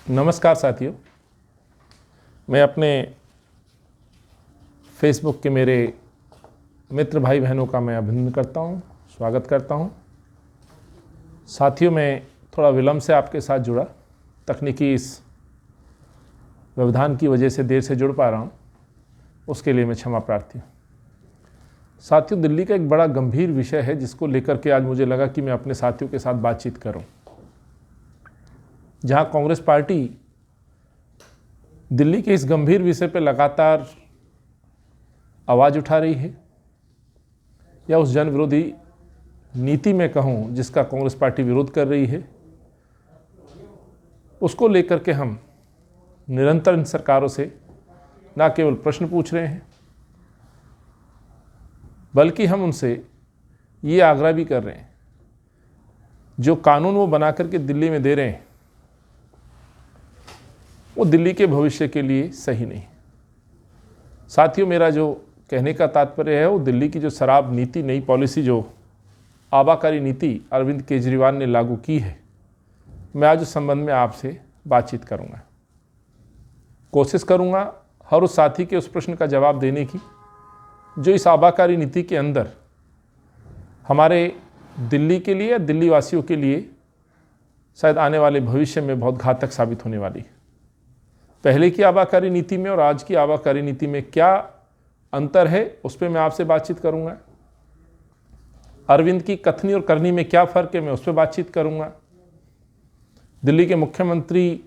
नमस्कार साथियों, मैं अपने फेसबुक के मेरे मित्र भाई बहनों का मैं अभिनंदन करता हूं, स्वागत करता हूं। साथियों, मैं थोड़ा विलम्ब से आपके साथ जुड़ा, तकनीकी इस व्यवधान की वजह से देर से जुड़ पा रहा हूं, उसके लिए मैं क्षमा प्रार्थी हूँ। साथियों, दिल्ली का एक बड़ा गंभीर विषय है जिसको लेकर के आज मुझे लगा कि मैं अपने साथियों के साथ बातचीत करूं। जहां कांग्रेस पार्टी दिल्ली के इस गंभीर विषय पर लगातार आवाज़ उठा रही है, या उस जन विरोधी नीति में कहूं जिसका कांग्रेस पार्टी विरोध कर रही है, उसको लेकर के हम निरंतर इन सरकारों से न केवल प्रश्न पूछ रहे हैं, बल्कि हम उनसे ये आग्रह भी कर रहे हैं, जो कानून वो बना करके दिल्ली में दे रहे हैं वो दिल्ली के भविष्य के लिए सही नहीं। साथियों, मेरा जो कहने का तात्पर्य है वो दिल्ली की जो शराब नीति, नई पॉलिसी, जो आबाकारी नीति अरविंद केजरीवाल ने लागू की है, मैं आज उस संबंध में आपसे बातचीत करूंगा। कोशिश करूंगा हर उस साथी के उस प्रश्न का जवाब देने की जो इस आबाकारी नीति के अंदर हमारे दिल्ली के लिए, दिल्ली वासियों के लिए शायद आने वाले भविष्य में बहुत घातक साबित होने वाली है। पहले की आबाकारी नीति में और आज की आबाकारी नीति में क्या अंतर है, उस पर मैं आपसे बातचीत करूंगा। अरविंद की कथनी और करनी में क्या फ़र्क है, मैं उस पर बातचीत करूंगा। दिल्ली के मुख्यमंत्री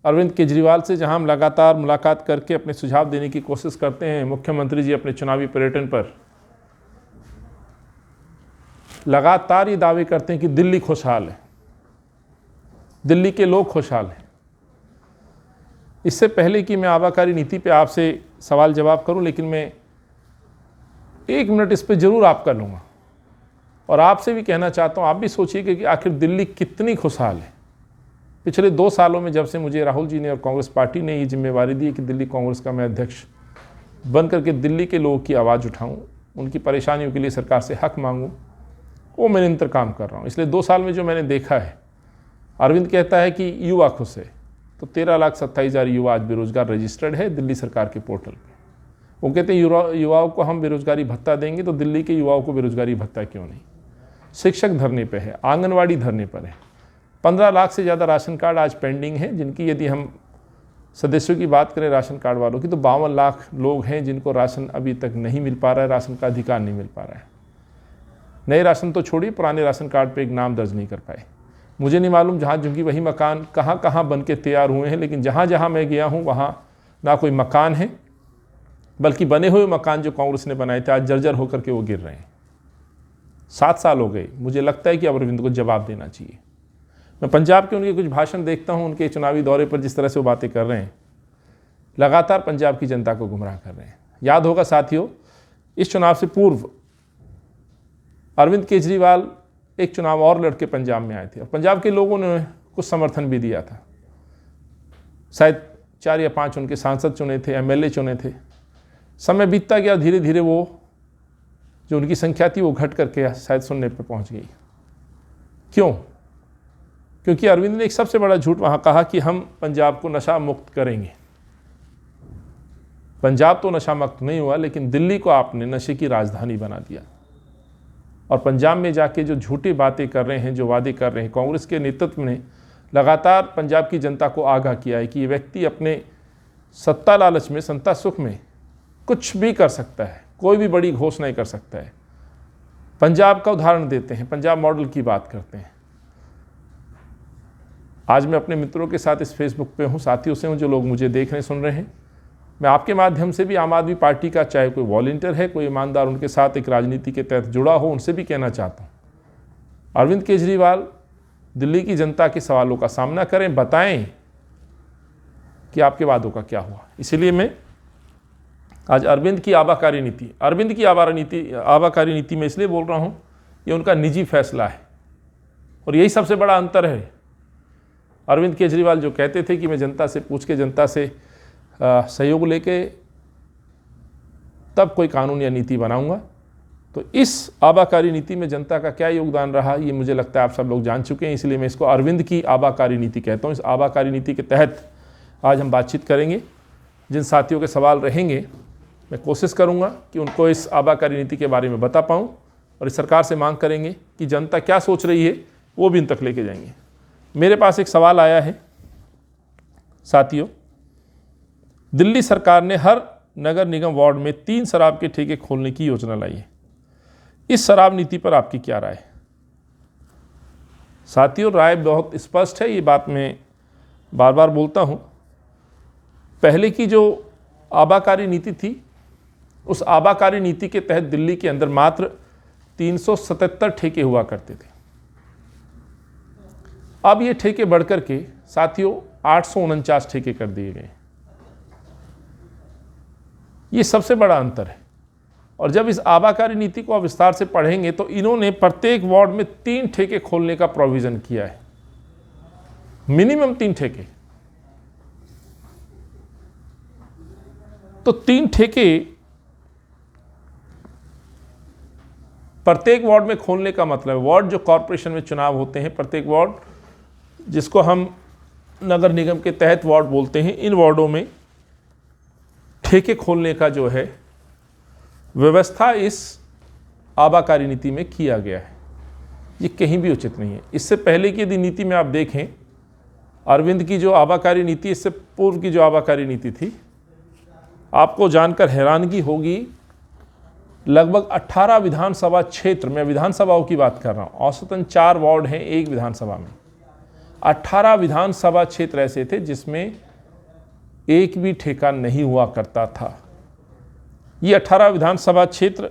अरविंद केजरीवाल से जहां हम लगातार मुलाकात करके अपने सुझाव देने की कोशिश करते हैं, मुख्यमंत्री जी अपने चुनावी पर्यटन पर लगातार ये दावे करते हैं कि दिल्ली खुशहाल है, दिल्ली के लोग खुशहाल हैं। इससे पहले कि मैं आबाकारी नीति पे आपसे सवाल जवाब करूं, लेकिन मैं 1 मिनट इस पे ज़रूर आप कर लूँगा और आपसे भी कहना चाहता हूं, आप भी सोचिए कि आखिर दिल्ली कितनी खुशहाल है। पिछले 2 सालों में जब से मुझे राहुल जी ने और कांग्रेस पार्टी ने ये जिम्मेवारी दी कि दिल्ली कांग्रेस का मैं अध्यक्ष बन करके दिल्ली के लोगों की आवाज़ उठाऊँ, उनकी परेशानियों के लिए सरकार से हक मांगूँ, वो मैं निरंतर काम कर रहा हूँ। इसलिए 2 साल में जो मैंने देखा है, अरविंद कहता है कि युवा खुश है, तो 13,27,000 युवा आज बेरोजगार रजिस्टर्ड है दिल्ली सरकार के पोर्टल पे। वो कहते हैं युवाओं को हम बेरोजगारी भत्ता देंगे, तो दिल्ली के युवाओं को बेरोजगारी भत्ता क्यों नहीं। शिक्षक धरने पे है, आंगनवाड़ी धरने पर है। 15 लाख से ज़्यादा राशन कार्ड आज पेंडिंग हैं, जिनकी यदि हम सदस्यों की बात करें राशन कार्ड वालों की, तो 52 लाख लोग हैं जिनको राशन अभी तक नहीं मिल पा रहा है, राशन का अधिकार नहीं मिल पा रहा है। नए राशन तो छोड़िए, पुराने राशन कार्ड पर एक नाम दर्ज नहीं कर पाए। मुझे नहीं मालूम जहाँ जिनकी वही मकान कहाँ कहाँ बन के तैयार हुए हैं, लेकिन जहाँ जहाँ मैं गया हूँ वहाँ ना कोई मकान है, बल्कि बने हुए मकान जो कांग्रेस ने बनाए थे आज जर्जर होकर के वो गिर रहे हैं। 7 साल हो गए। मुझे लगता है कि अब अरविंद को जवाब देना चाहिए। मैं पंजाब के उनके कुछ भाषण देखता हूँ, उनके चुनावी दौरे पर जिस तरह से वो बातें कर रहे हैं, लगातार पंजाब की जनता को गुमराह कर रहे हैं। याद होगा साथियों, इस चुनाव से पूर्व अरविंद केजरीवाल एक चुनाव और लड़के पंजाब में आए थे और पंजाब के लोगों ने कुछ समर्थन भी दिया था। शायद 4 या 5 उनके सांसद चुने थे, एमएलए चुने थे। समय बीतता गया, धीरे धीरे वो जो उनकी संख्या थी वो घट करके शायद शून्य पे पहुंच गई। क्यों? क्योंकि अरविंद ने एक सबसे बड़ा झूठ वहां कहा कि हम पंजाब को नशा मुक्त करेंगे। पंजाब तो नशा मुक्त नहीं हुआ, लेकिन दिल्ली को आपने नशे की राजधानी बना दिया। और पंजाब में जाके जो झूठी बातें कर रहे हैं, जो वादे कर रहे हैं, कांग्रेस के नेतृत्व ने लगातार पंजाब की जनता को आगाह किया है कि ये व्यक्ति अपने सत्ता लालच में, सत्ता सुख में कुछ भी कर सकता है, कोई भी बड़ी घोषणा कर सकता है। पंजाब का उदाहरण देते हैं, पंजाब मॉडल की बात करते हैं। आज मैं अपने मित्रों के साथ इस फेसबुक पे हूँ, साथियों से हूँ, जो लोग मुझे देख रहे हैं, सुन रहे हैं। मैं आपके माध्यम से भी आम आदमी पार्टी का, चाहे कोई वॉलंटियर है, कोई ईमानदार उनके साथ एक राजनीति के तहत जुड़ा हो, उनसे भी कहना चाहता हूँ, अरविंद केजरीवाल दिल्ली की जनता के सवालों का सामना करें, बताएं कि आपके वादों का क्या हुआ। इसीलिए मैं आज अरविंद की आबाकारी नीति में इसलिए बोल रहा हूँ, ये उनका निजी फैसला है और यही सबसे बड़ा अंतर है। अरविंद केजरीवाल जो कहते थे कि मैं जनता से पूछ के, जनता से सहयोग लेके तब कोई कानून या नीति बनाऊंगा, तो इस आबाकारी नीति में जनता का क्या योगदान रहा, ये मुझे लगता है आप सब लोग जान चुके हैं, इसलिए मैं इसको अरविंद की आबाकारी नीति कहता हूँ। इस आबाकारी नीति के तहत आज हम बातचीत करेंगे। जिन साथियों के सवाल रहेंगे मैं कोशिश करूँगा कि उनको इस आबाकारी नीति के बारे में बता पाऊँ, और इस सरकार से मांग करेंगे कि जनता क्या सोच रही है वो भी इन तक लेके जाएंगे। मेरे पास एक सवाल आया है साथियों, दिल्ली सरकार ने हर नगर निगम वार्ड में 3 शराब के ठेके खोलने की योजना लाई है। इस शराब नीति पर आपकी क्या राय है? साथियों, राय बहुत स्पष्ट है, ये बात मैं बार बार बोलता हूँ। पहले की जो आबाकारी नीति थी, उस आबाकारी नीति के तहत दिल्ली के अंदर मात्र 377 ठेके हुआ करते थे। अब ये ठेके बढ़कर के साथियों 849 ठेके कर दिए गए। ये सबसे बड़ा अंतर है। और जब इस आबाकारी नीति को आप विस्तार से पढ़ेंगे तो इन्होंने प्रत्येक वार्ड में 3 ठेके खोलने का प्रोविजन किया है, मिनिमम 3 ठेके। तो 3 ठेके प्रत्येक वार्ड में खोलने का मतलब, वार्ड जो कॉरपोरेशन में चुनाव होते हैं, प्रत्येक वार्ड जिसको हम नगर निगम के तहत वार्ड बोलते हैं, इन वार्डों में ठेके खोलने का जो है व्यवस्था इस आबाकारी नीति में किया गया है। ये कहीं भी उचित नहीं है। इससे पहले की यदि नीति में आप देखें, अरविंद की जो आबाकारी नीति, इससे पूर्व की जो आबाकारी नीति थी, आपको जानकर हैरानगी होगी, लगभग 18 विधानसभा क्षेत्र में, विधानसभाओं की बात कर रहा हूँ, औसतन 4 वार्ड हैं एक विधानसभा में, 18 विधानसभा क्षेत्र ऐसे थे जिसमें एक भी ठेका नहीं हुआ करता था। ये 18 विधानसभा क्षेत्र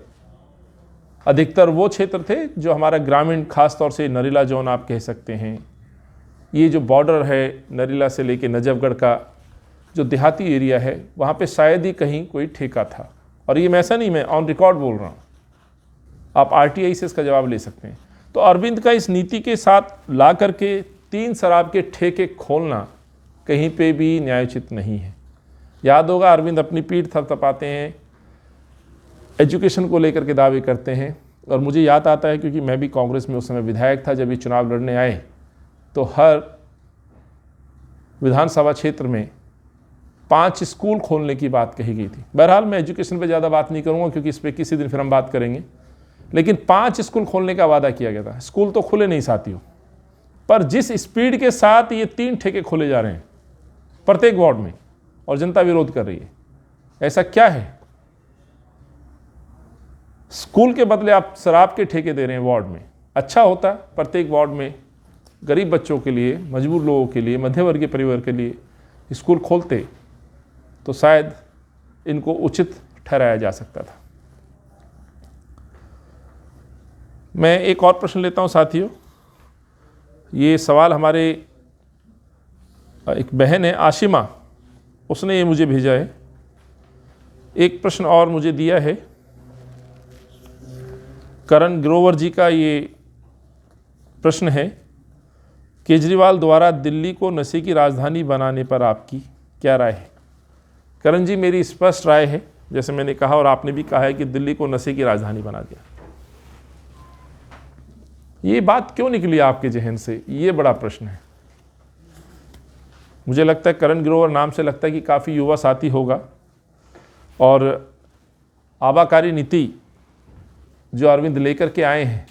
अधिकतर वो क्षेत्र थे जो हमारा ग्रामीण, खासतौर से नरेला जोन आप कह सकते हैं, ये जो बॉर्डर है नरेला से लेके नजफगढ़ का जो देहाती एरिया है, वहाँ पे शायद ही कहीं कोई ठेका था। और ये मैं ऐसा नहीं, मैं ऑन रिकॉर्ड बोल रहा हूँ, आप RTI से इसका जवाब ले सकते हैं। तो अरविंद का इस नीति के साथ ला करके 3 शराब के ठेके खोलना कहीं पे भी न्यायोचित नहीं है। याद होगा, अरविंद अपनी पीठ थपथपाते हैं, एजुकेशन को लेकर के दावे करते हैं। और मुझे याद आता है, क्योंकि मैं भी कांग्रेस में उस समय विधायक था, जब ये चुनाव लड़ने आए तो हर विधानसभा क्षेत्र में 5 स्कूल खोलने की बात कही गई थी। बहरहाल मैं एजुकेशन पे ज़्यादा बात नहीं करूँगा, क्योंकि इस पर किसी दिन फिर हम बात करेंगे। लेकिन 5 स्कूल खोलने का वादा किया गया था। स्कूल तो खुले नहीं साथियों, पर जिस स्पीड के साथ ये 3 ठेके खोले जा रहे हैं प्रत्येक वार्ड में, और जनता विरोध कर रही है, ऐसा क्या है? स्कूल के बदले आप शराब के ठेके दे रहे हैं वार्ड में। अच्छा होता प्रत्येक वार्ड में गरीब बच्चों के लिए, मजबूर लोगों के लिए, मध्यवर्गीय परिवार के लिए स्कूल खोलते तो शायद इनको उचित ठहराया जा सकता था। मैं एक और प्रश्न लेता हूं साथियों। ये सवाल हमारे एक बहन है आशिमा, उसने ये मुझे भेजा है। एक प्रश्न और मुझे दिया है करण ग्रोवर जी का। ये प्रश्न है, केजरीवाल द्वारा दिल्ली को नशे की राजधानी बनाने पर आपकी क्या राय है? करण जी, मेरी स्पष्ट राय है, जैसे मैंने कहा और आपने भी कहा है, कि दिल्ली को नशे की राजधानी बना दिया। ये बात क्यों निकली आपके जहन से, ये बड़ा प्रश्न है। मुझे लगता है करण ग्रोवर नाम से लगता है कि काफ़ी युवा साथी होगा, और आबाकारी नीति जो अरविंद लेकर के आए हैं,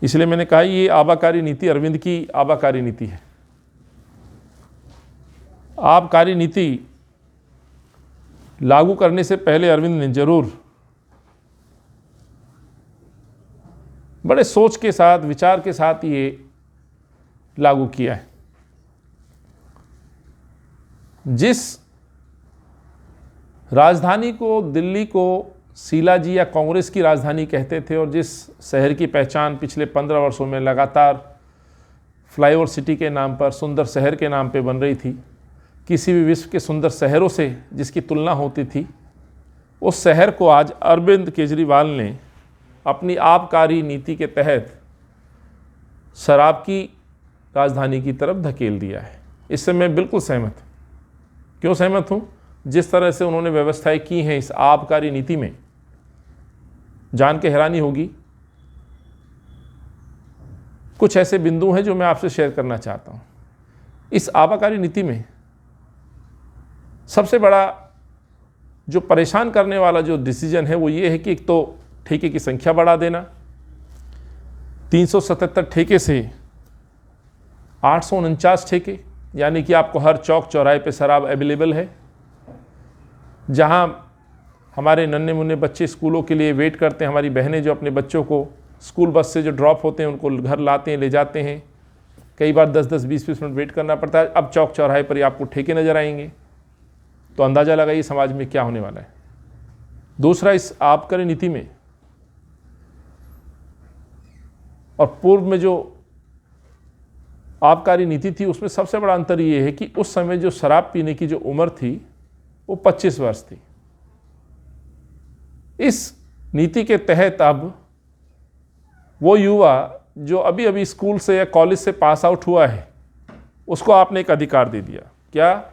इसलिए मैंने कहा ये आबाकारी नीति अरविंद की आबाकारी नीति है। आबकारी नीति लागू करने से पहले अरविंद ने जरूर बड़े सोच के साथ, विचार के साथ ये लागू किया है। जिस राजधानी को दिल्ली को शीलाजी या कांग्रेस की राजधानी कहते थे, और जिस शहर की पहचान पिछले 15 वर्षों में लगातार फ्लाईओवर सिटी के नाम पर, सुंदर शहर के नाम पे बन रही थी, किसी भी विश्व के सुंदर शहरों से जिसकी तुलना होती थी, उस शहर को आज अरविंद केजरीवाल ने अपनी आबकारी नीति के तहत शराब की राजधानी की तरफ धकेल दिया है। इससे मैं बिल्कुल सहमत हूँ। क्यों सहमत हूँ? जिस तरह से उन्होंने व्यवस्थाएं की हैं इस आबकारी नीति में, जान के हैरानी होगी, कुछ ऐसे बिंदु हैं जो मैं आपसे शेयर करना चाहता हूँ। इस आबाकारी नीति में सबसे बड़ा जो परेशान करने वाला जो डिसीजन है वो ये है कि एक तो ठेके की संख्या बढ़ा देना, 377 ठेके से 849 ठेके, यानी कि आपको हर चौक चौराहे पे शराब अवेलेबल है। जहां हमारे नन्हे मुन्ने बच्चे स्कूलों के लिए वेट करते हैं, हमारी बहनें जो अपने बच्चों को स्कूल बस से जो ड्रॉप होते हैं उनको घर लाते हैं, ले जाते हैं, कई बार 10-10, 20-20 मिनट वेट करना पड़ता है। अब चौक चौराहे पर ही आपको ठेके नज़र आएंगे, तो अंदाज़ा लगाइए समाज में क्या होने वाला है। दूसरा, इस आबकारी नीति में और पूर्व में जो आबकारी नीति थी उसमें सबसे बड़ा अंतर ये है कि उस समय जो शराब पीने की जो उम्र थी वो 25 वर्ष थी। इस नीति के तहत अब वो युवा जो अभी अभी स्कूल से या कॉलेज से पास आउट हुआ है उसको आपने एक अधिकार दे दिया, क्या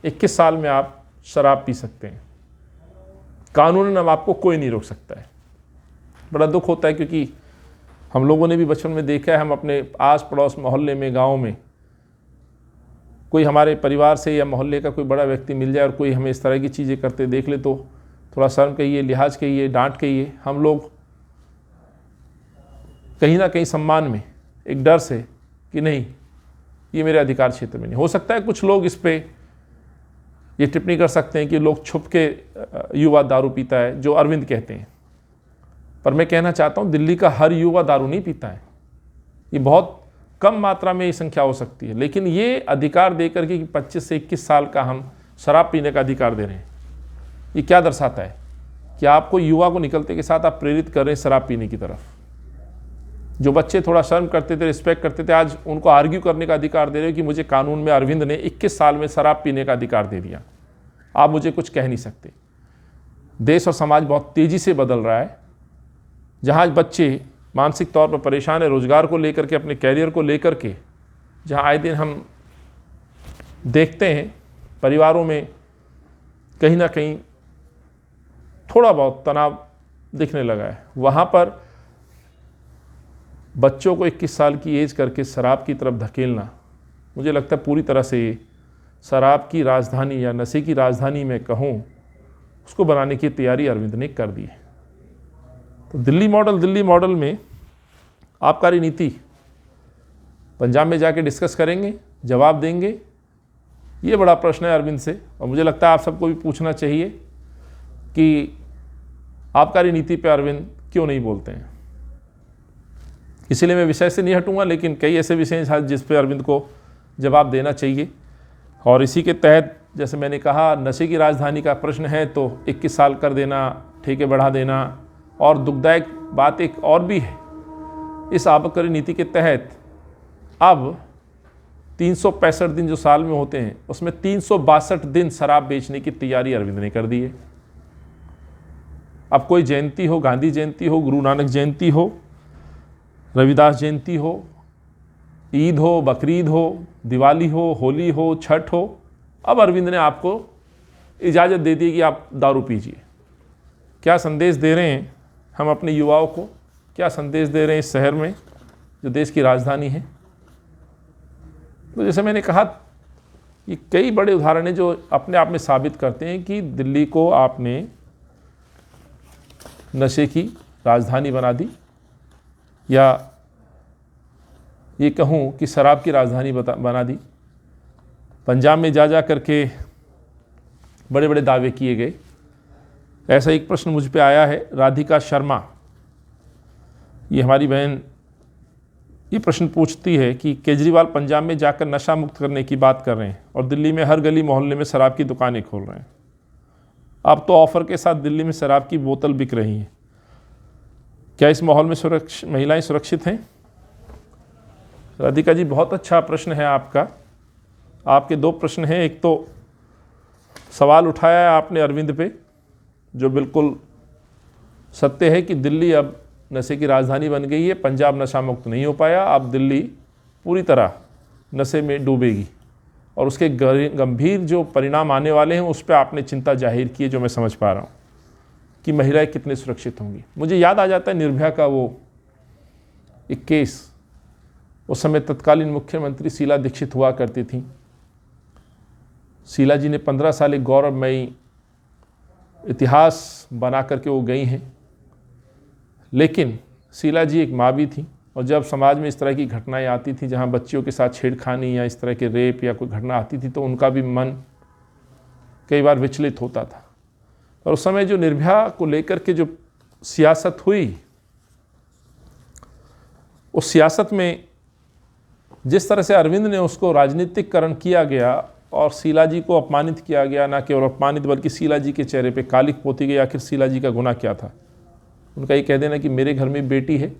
21 साल में आप शराब पी सकते हैं, कानूनन अब आपको कोई नहीं रोक सकता है। बड़ा दुख होता है क्योंकि हम लोगों ने भी बचपन में देखा है, हम अपने आस पड़ोस मोहल्ले में, गांव में कोई हमारे परिवार से या मोहल्ले का कोई बड़ा व्यक्ति मिल जाए और कोई हमें इस तरह की चीज़ें करते देख ले तो थोड़ा शर्म कहिए, लिहाज कहिए, डांट कहिए, हम लोग कहीं ना कहीं सम्मान में एक डर से कि नहीं ये मेरे अधिकार क्षेत्र में नहीं। हो सकता है कुछ लोग इस पे ये टिप्पणी कर सकते हैं कि लोग छुप के युवा दारू पीता है, जो अरविंद कहते हैं, पर मैं कहना चाहता हूँ दिल्ली का हर युवा दारू नहीं पीता है। ये बहुत कम मात्रा में ये संख्या हो सकती है, लेकिन ये अधिकार देकर के कि 25 से 21 साल का हम शराब पीने का अधिकार दे रहे हैं, ये क्या दर्शाता है कि आपको युवा को निकलते के साथ आप प्रेरित कर रहे हैं शराब पीने की तरफ। जो बच्चे थोड़ा शर्म करते थे, रिस्पेक्ट करते थे, आज उनको आर्ग्यू करने का अधिकार दे रहे हो कि मुझे कानून में अरविंद ने 21 साल में शराब पीने का अधिकार दे दिया, आप मुझे कुछ कह नहीं सकते। देश और समाज बहुत तेज़ी से बदल रहा है। जहाँ बच्चे मानसिक तौर पर परेशान है, रोजगार को लेकर के, अपने कैरियर को लेकर के, जहाँ आए दिन हम देखते हैं परिवारों में कहीं ना कहीं थोड़ा बहुत तनाव दिखने लगा है, वहाँ पर बच्चों को 21 साल की एज करके शराब की तरफ धकेलना, मुझे लगता है पूरी तरह से शराब की राजधानी या नशे की राजधानी मैं कहूँ उसको बनाने की तैयारी अरविंद ने कर दी है। तो दिल्ली मॉडल में आबकारी नीति पंजाब में जाके डिस्कस करेंगे, जवाब देंगे। ये बड़ा प्रश्न है अरविंद से, और मुझे लगता है आप सबको भी पूछना चाहिए कि आबकारी नीति पे अरविंद क्यों नहीं बोलते हैं। इसीलिए मैं विषय से नहीं हटूंगा, लेकिन कई ऐसे विषय हैं जिस पे अरविंद को जवाब देना चाहिए। और इसी के तहत जैसे मैंने कहा, नशे की राजधानी का प्रश्न है तो 21 साल कर देना, ठेके बढ़ा देना। और दुखदायक बात एक और भी है, इस आबकारी नीति के तहत अब 365 दिन जो साल में होते हैं उसमें 362 दिन शराब बेचने की तैयारी अरविंद ने कर दी है। अब कोई जयंती हो, गांधी जयंती हो, गुरु नानक जयंती हो, रविदास जयंती हो, ईद हो, बकरीद हो, दिवाली हो, होली हो, छठ हो, अब अरविंद ने आपको इजाज़त दे दी कि आप दारू पीजिए। क्या संदेश दे रहे हैं हम अपने युवाओं को, क्या संदेश दे रहे हैं इस शहर में जो देश की राजधानी है। तो जैसे मैंने कहा, ये कई बड़े उदाहरण हैं जो अपने आप में साबित करते हैं कि दिल्ली को आपने नशे की राजधानी बना दी, या ये कहूँ कि शराब की राजधानी बना दी। पंजाब में जा करके बड़े बड़े दावे किए गए। ऐसा एक प्रश्न मुझ पे आया है, राधिका शर्मा, ये हमारी बहन ये प्रश्न पूछती है कि केजरीवाल पंजाब में जाकर नशा मुक्त करने की बात कर रहे हैं और दिल्ली में हर गली मोहल्ले में शराब की दुकानें खोल रहे हैं। अब तो ऑफर के साथ दिल्ली में शराब की बोतल बिक रही हैं। क्या इस माहौल में महिलाएं सुरक्षित हैं? राधिका जी, बहुत अच्छा प्रश्न है आपका। आपके दो प्रश्न हैं। एक तो सवाल उठाया है आपने अरविंद पे, जो बिल्कुल सत्य है कि दिल्ली अब नशे की राजधानी बन गई है। पंजाब नशा मुक्त नहीं हो पाया, अब दिल्ली पूरी तरह नशे में डूबेगी और उसके गंभीर जो परिणाम आने वाले हैं उस पर आपने चिंता जाहिर की है, जो मैं समझ पा रहा हूँ। कि महिलाएं कितने सुरक्षित होंगी। मुझे याद आ जाता है निर्भया का वो एक केस। उस समय तत्कालीन मुख्यमंत्री शीला दीक्षित हुआ करती थी। शीला जी ने 15 साल एक गौरवमयी इतिहास बना करके वो गई हैं, लेकिन शीला जी एक माँ भी थी, और जब समाज में इस तरह की घटनाएं आती थी जहाँ बच्चियों के साथ छेड़खानी या इस तरह के रेप या कोई घटना आती थी तो उनका भी मन कई बार विचलित होता था। और उस समय जो निर्भया को लेकर के जो सियासत हुई, उस सियासत में जिस तरह से अरविंद ने उसको राजनीतिकरण किया गया और शीला जी को अपमानित किया गया, ना केवल अपमानित बल्कि शीला जी के चेहरे पे कालिक पोती गई। आखिर शीला जी का गुनाह क्या था? उनका ये कह देना कि मेरे घर में बेटी है,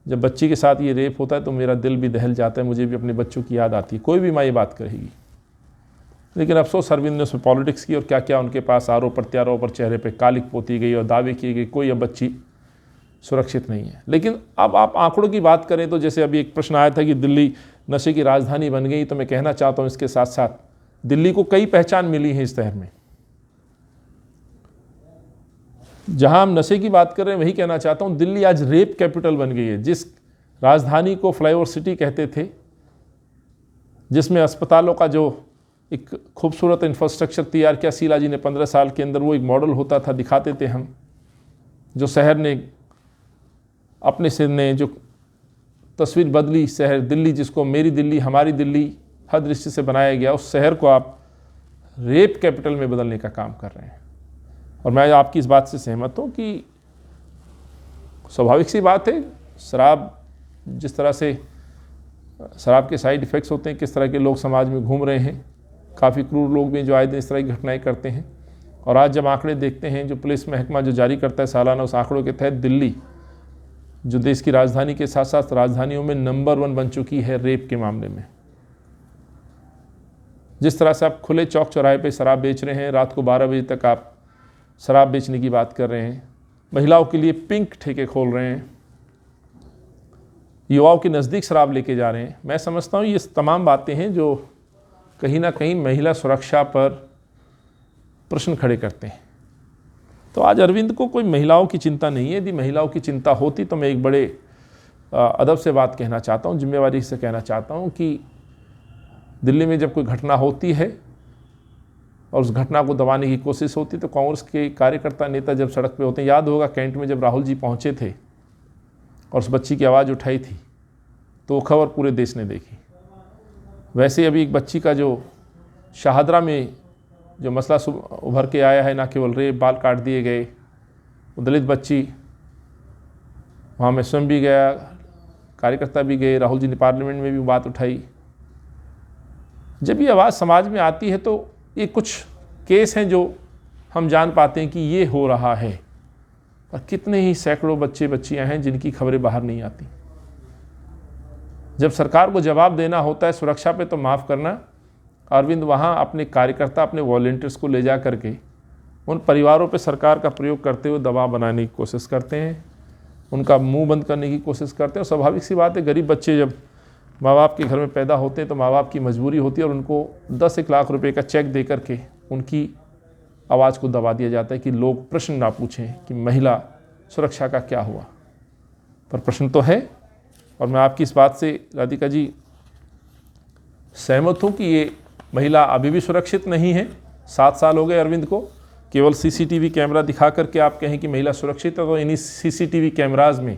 जब बच्ची के साथ ये रेप होता है तो मेरा दिल भी दहल जाता है, मुझे भी अपने बच्चों की याद आती है। कोई भी माँ ये बात कहेगी। लेकिन अफसोस अरविंद ने उसमें पॉलिटिक्स की और क्या क्या उनके पास आरोप प्रत्यारोप पर चेहरे पे कालिक पोती गई और दावे किए गए कोई अब बच्ची सुरक्षित नहीं है। लेकिन अब आप आंकड़ों की बात करें तो जैसे अभी एक प्रश्न आया था कि दिल्ली नशे की राजधानी बन गई, तो मैं कहना चाहता हूँ इसके साथ साथ दिल्ली को कई पहचान मिली है इस शहर में। जहां हम नशे की बात कर रहे हैं वही कहना चाहता हूं, दिल्ली आज रेप कैपिटल बन गई है। जिस राजधानी को फ्लाईओवर सिटी कहते थे, जिसमें अस्पतालों का जो एक खूबसूरत इंफ्रास्ट्रक्चर तैयार किया शीला जी ने 15 साल के अंदर, वो एक मॉडल होता था, दिखाते थे हम। जो शहर ने अपने सिर ने जो तस्वीर बदली, शहर दिल्ली जिसको मेरी दिल्ली हमारी दिल्ली हर दृष्टि से बनाया गया, उस शहर को आप रेप कैपिटल में बदलने का काम कर रहे हैं। और मैं आपकी इस बात से सहमत हूँ कि स्वाभाविक सी बात है, शराब जिस तरह से शराब के साइड इफ़ेक्ट्स होते हैं, किस तरह के लोग समाज में घूम रहे हैं, काफ़ी क्रूर लोग भी जो आए दिन इस तरह की घटनाएं करते हैं। और आज जब आंकड़े देखते हैं जो पुलिस महकमा जो जारी करता है सालाना, उस आंकड़ों के तहत दिल्ली जो देश की राजधानी के साथ साथ राजधानियों में नंबर 1 बन चुकी है रेप के मामले में। जिस तरह से आप खुले चौक चौराहे पे शराब बेच रहे हैं, रात को 12 बजे तक आप शराब बेचने की बात कर रहे हैं, महिलाओं के लिए पिंक ठेके खोल रहे हैं, युवाओं के नज़दीक शराब लेके जा रहे हैं, मैं समझता हूँ ये तमाम बातें हैं जो कहीं ना कहीं महिला सुरक्षा पर प्रश्न खड़े करते हैं। तो आज अरविंद को कोई महिलाओं की चिंता नहीं है। यदि महिलाओं की चिंता होती तो मैं एक बड़े अदब से बात कहना चाहता हूँ, जिम्मेवारी से कहना चाहता हूँ कि दिल्ली में जब कोई घटना होती है और उस घटना को दबाने की कोशिश होती तो कांग्रेस के कार्यकर्ता नेता जब सड़क पे होते हैं, याद होगा कैंट में जब राहुल जी पहुँचे थे और उस बच्ची की आवाज़ उठाई थी तो वो खबर पूरे देश ने देखी। वैसे अभी एक बच्ची का जो शाहदरा में जो मसला उभर के आया है, ना केवल रेप, बाल काट दिए गए, वो दलित बच्ची, वहाँ मैं स्वयं भी गया, कार्यकर्ता भी गए, राहुल जी ने पार्लियामेंट में भी बात उठाई। जब ये आवाज़ समाज में आती है तो ये कुछ केस हैं जो हम जान पाते हैं कि ये हो रहा है, और कितने ही सैकड़ों बच्चे बच्चियां हैं जिनकी खबरें बाहर नहीं आती। जब सरकार को जवाब देना होता है सुरक्षा पे तो माफ़ करना, अरविंद वहाँ अपने कार्यकर्ता, अपने वॉलंटियर्स को ले जा करके उन परिवारों पे सरकार का प्रयोग करते हुए दबाव बनाने की कोशिश करते हैं, उनका मुंह बंद करने की कोशिश करते हैं। और स्वाभाविक सी बात है, गरीब बच्चे जब माँ बाप के घर में पैदा होते हैं तो माँ बाप की मजबूरी होती है और उनको 10-1 लाख रुपए का चेक दे करके उनकी आवाज़ को दबा दिया जाता है कि लोग प्रश्न ना पूछें कि महिला सुरक्षा का क्या हुआ। पर प्रश्न तो है, और मैं आपकी इस बात से राधिका जी सहमत हूँ कि ये महिला अभी भी सुरक्षित नहीं है। 7 साल हो गए अरविंद को, केवल सीसीटीवी कैमरा दिखा करके आप कहें कि महिला सुरक्षित है तो इन्हीं सीसीटीवी कैमराज में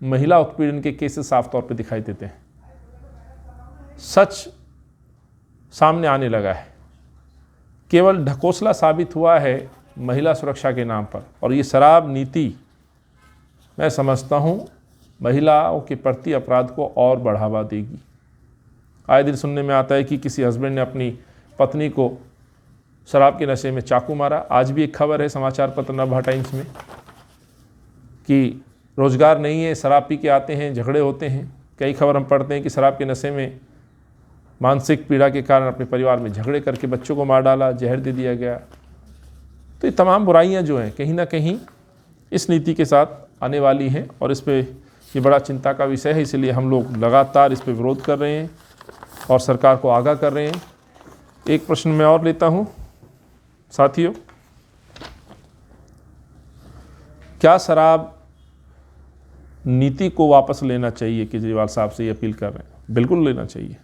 महिला उत्पीड़न के केसेस साफ तौर पे दिखाई देते हैं। सच सामने आने लगा है, केवल ढकोसला साबित हुआ है महिला सुरक्षा के नाम पर। और ये शराब नीति मैं समझता हूँ महिलाओं के प्रति अपराध को और बढ़ावा देगी। आए दिन सुनने में आता है कि किसी हस्बैंड ने अपनी पत्नी को शराब के नशे में चाकू मारा। आज भी एक खबर है समाचार पत्र नवभारत टाइम्स में कि रोज़गार नहीं है, शराब पी के आते हैं, झगड़े होते हैं। कई खबर हम पढ़ते हैं कि शराब के नशे में मानसिक पीड़ा के कारण अपने परिवार में झगड़े करके बच्चों को मार डाला, जहर दे दिया गया। तो ये तमाम बुराइयां जो हैं कहीं ना कहीं इस नीति के साथ आने वाली हैं और इस पे ये बड़ा चिंता का विषय है। इसलिए हम लोग लगातार इस पे विरोध कर रहे हैं और सरकार को आगाह कर रहे हैं। एक प्रश्न मैं और लेता हूँ साथियों, क्या शराब नीति को वापस लेना चाहिए? केजरीवाल साहब से ये अपील कर रहे हैं। बिल्कुल लेना चाहिए।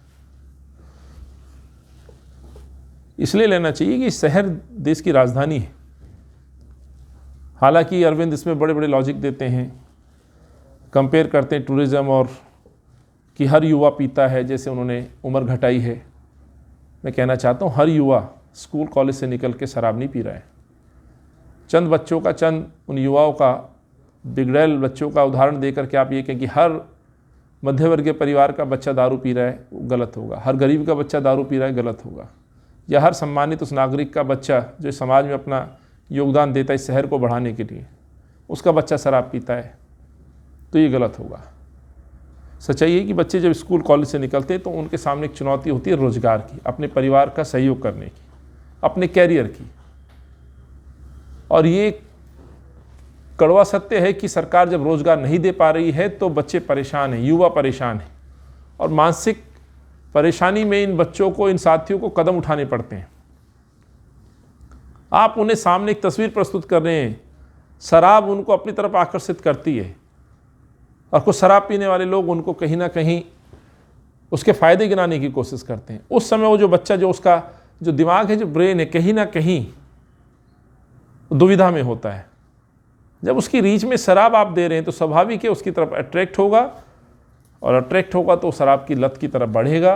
इसलिए लेना चाहिए कि शहर देश की राजधानी है। हालांकि अरविंद इसमें बड़े बड़े लॉजिक देते हैं, कंपेयर करते हैं टूरिज़्म और कि हर युवा पीता है, जैसे उन्होंने उम्र घटाई है। मैं कहना चाहता हूँ हर युवा स्कूल कॉलेज से निकल के शराब नहीं पी रहा है। चंद बच्चों का, चंद उन युवाओं का, बिगड़ैल बच्चों का उदाहरण देकर के आप ये कहें कि हर मध्यवर्गीय परिवार का बच्चा दारू पी रहा है, वो गलत होगा। हर गरीब का बच्चा दारू पी रहा है, गलत होगा। या हर सम्मानित उस नागरिक का बच्चा जो समाज में अपना योगदान देता है इस शहर को बढ़ाने के लिए, उसका बच्चा शराब पीता है, तो ये गलत होगा। सच्चाई है कि बच्चे जब स्कूल कॉलेज से निकलते हैं तो उनके सामने एक चुनौती होती है रोज़गार की, अपने परिवार का सहयोग करने की, अपने कैरियर की। और ये कड़वा सत्य है कि सरकार जब रोज़गार नहीं दे पा रही है तो बच्चे परेशान हैं, युवा परेशान हैं। और मानसिक परेशानी में इन बच्चों को, इन साथियों को कदम उठाने पड़ते हैं। आप उन्हें सामने एक तस्वीर प्रस्तुत कर रहे हैं, शराब उनको अपनी तरफ आकर्षित करती है और कुछ शराब पीने वाले लोग उनको कहीं ना कहीं उसके फ़ायदे गिनाने की कोशिश करते हैं। उस समय वो जो बच्चा, जो उसका जो दिमाग है, जो ब्रेन है, कहीं ना कहीं दुविधा में होता है। जब उसकी रीच में शराब आप दे रहे हैं तो स्वाभाविक है उसकी तरफ अट्रैक्ट होगा, और अट्रैक्ट होगा तो शराब की लत की तरफ बढ़ेगा।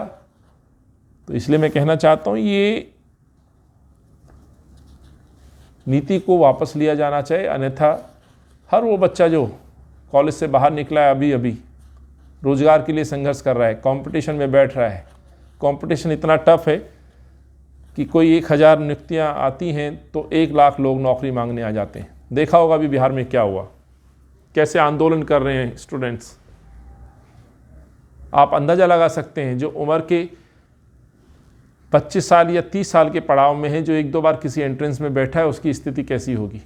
तो इसलिए मैं कहना चाहता हूँ ये नीति को वापस लिया जाना चाहिए। अन्यथा हर वो बच्चा जो कॉलेज से बाहर निकला है, अभी अभी रोज़गार के लिए संघर्ष कर रहा है, कंपटीशन में बैठ रहा है, कंपटीशन इतना टफ है कि कोई 1000 नियुक्तियाँ आती हैं तो 1 लाख लोग नौकरी मांगने आ जाते हैं। देखा होगा अभी बिहार में क्या हुआ, कैसे आंदोलन कर रहे हैं स्टूडेंट्स। आप अंदाज़ा लगा सकते हैं जो उम्र के 25 साल या 30 साल के पड़ाव में है, जो 1-2 बार किसी एंट्रेंस में बैठा है, उसकी स्थिति कैसी होगी।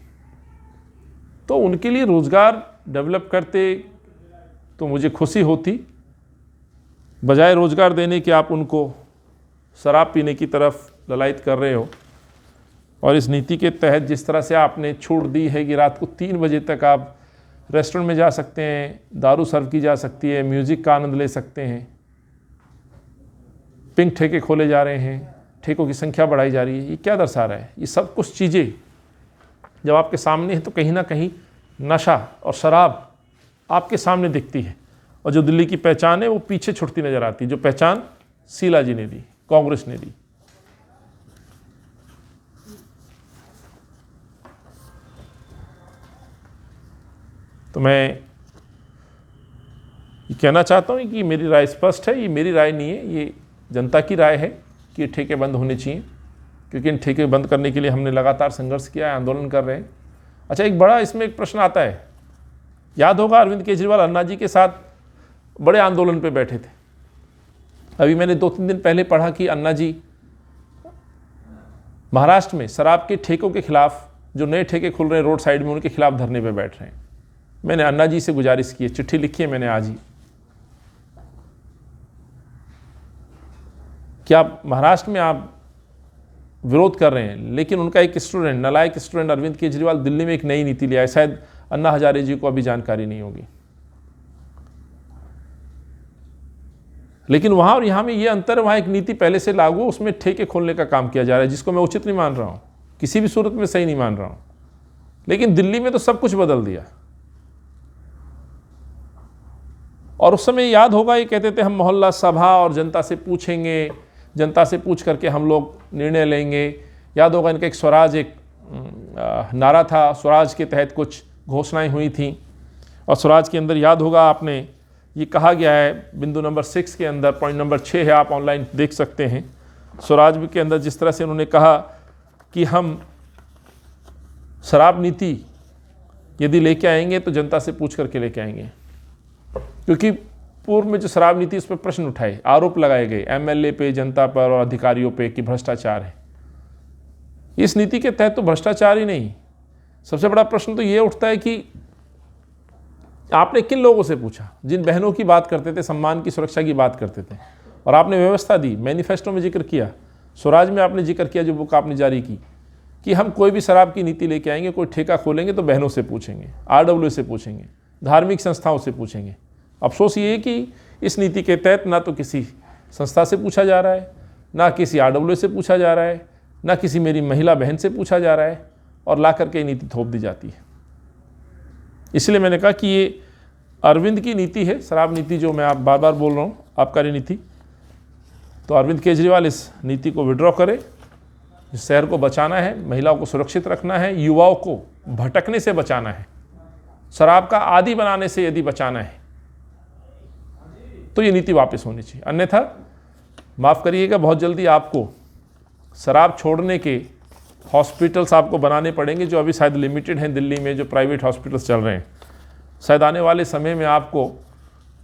तो उनके लिए रोज़गार डेवलप करते तो मुझे खुशी होती, बजाय रोज़गार देने के आप उनको शराब पीने की तरफ ललायित कर रहे हो। और इस नीति के तहत जिस तरह से आपने छूट दी है कि रात को 3 बजे तक आप रेस्टोरेंट में जा सकते हैं, दारू सर्व की जा सकती है, म्यूज़िक का आनंद ले सकते हैं, पिंक ठेके खोले जा रहे हैं, ठेकों की संख्या बढ़ाई जा रही है, ये क्या दर्शा रहा है? ये सब कुछ चीज़ें जब आपके सामने है तो कहीं ना कहीं नशा और शराब आपके सामने दिखती है, और जो दिल्ली की पहचान है वो पीछे छुटती नज़र आती है, जो पहचान शीला जी ने दी, कांग्रेस ने दी। तो मैं ये कहना चाहता हूँ कि मेरी राय स्पष्ट है, ये मेरी राय नहीं है, ये जनता की राय है कि ठेके बंद होने चाहिए, क्योंकि इन ठेके बंद करने के लिए हमने लगातार संघर्ष किया है, आंदोलन कर रहे हैं। अच्छा, एक बड़ा इसमें एक प्रश्न आता है, याद होगा अरविंद केजरीवाल अन्ना जी के साथ बड़े आंदोलन पे बैठे थे। अभी मैंने 2-3 दिन पहले पढ़ा कि अन्ना जी महाराष्ट्र में शराब के ठेकों के खिलाफ, जो नए ठेके खुल रहे हैं रोड साइड में, उनके खिलाफ धरने पे बैठ रहे हैं। मैंने अन्ना जी से गुजारिश की है, चिट्ठी लिखी है मैंने आज ही, कि आप महाराष्ट्र में आप विरोध कर रहे हैं, लेकिन उनका एक स्टूडेंट, नालायक स्टूडेंट अरविंद केजरीवाल दिल्ली में एक नई नीति लिया है, शायद अन्ना हजारे जी को अभी जानकारी नहीं होगी। लेकिन वहाँ और यहाँ में ये अंतर है, वहाँ एक नीति पहले से लागू, उसमें ठेके खोलने का काम किया जा रहा है, जिसको मैं उचित नहीं मान रहा हूँ, किसी भी सूरत में सही नहीं मान रहा हूँ। लेकिन दिल्ली में तो सब कुछ बदल दिया। और उस समय याद होगा ये कहते थे हम मोहल्ला सभा और जनता से पूछेंगे, जनता से पूछ करके हम लोग निर्णय लेंगे। याद होगा इनका एक स्वराज, एक नारा था, स्वराज के तहत कुछ घोषणाएं हुई थी, और स्वराज के अंदर याद होगा आपने ये कहा गया है, बिंदु नंबर 6 के अंदर, पॉइंट नंबर 6 है, आप ऑनलाइन देख सकते हैं। स्वराज के अंदर जिस तरह से उन्होंने कहा कि हम शराब नीति यदि लेके आएंगे तो जनता से पूछ करके लेके आएंगे, क्योंकि पूर्व में जो शराब नीति उस पर प्रश्न उठाए, आरोप लगाए गए एमएलए पे, जनता पर और अधिकारियों पे कि भ्रष्टाचार है। इस नीति के तहत तो भ्रष्टाचार ही नहीं, सबसे बड़ा प्रश्न तो ये उठता है कि आपने किन लोगों से पूछा, जिन बहनों की बात करते थे, सम्मान की सुरक्षा की बात करते थे, और आपने व्यवस्था दी, मैनिफेस्टो में जिक्र किया, स्वराज में आपने जिक्र किया, जो बुक आपने जारी की, कि हम कोई भी शराब की नीति लेके आएंगे, कोई ठेका खोलेंगे तो बहनों से पूछेंगे, RWA से पूछेंगे, धार्मिक संस्थाओं से पूछेंगे। अफसोस ये है कि इस नीति के तहत ना तो किसी संस्था से पूछा जा रहा है, ना किसी RWA से पूछा जा रहा है, ना किसी मेरी महिला बहन से पूछा जा रहा है, और ला करके नीति थोप दी जाती है। इसलिए मैंने कहा कि ये अरविंद की नीति है, शराब नीति जो मैं आप बार बार बोल रहा हूँ, आबकारी नीति। तो अरविंद केजरीवाल इस नीति को विड्रॉ करे। शहर को बचाना है, महिलाओं को सुरक्षित रखना है, युवाओं को भटकने से बचाना है, शराब का आदी बनाने से यदि बचाना है तो ये नीति वापस होनी चाहिए। अन्यथा माफ़ करिएगा, बहुत जल्दी आपको शराब छोड़ने के हॉस्पिटल्स आपको बनाने पड़ेंगे, जो अभी शायद लिमिटेड हैं दिल्ली में, जो प्राइवेट हॉस्पिटल्स चल रहे हैं। शायद आने वाले समय में आपको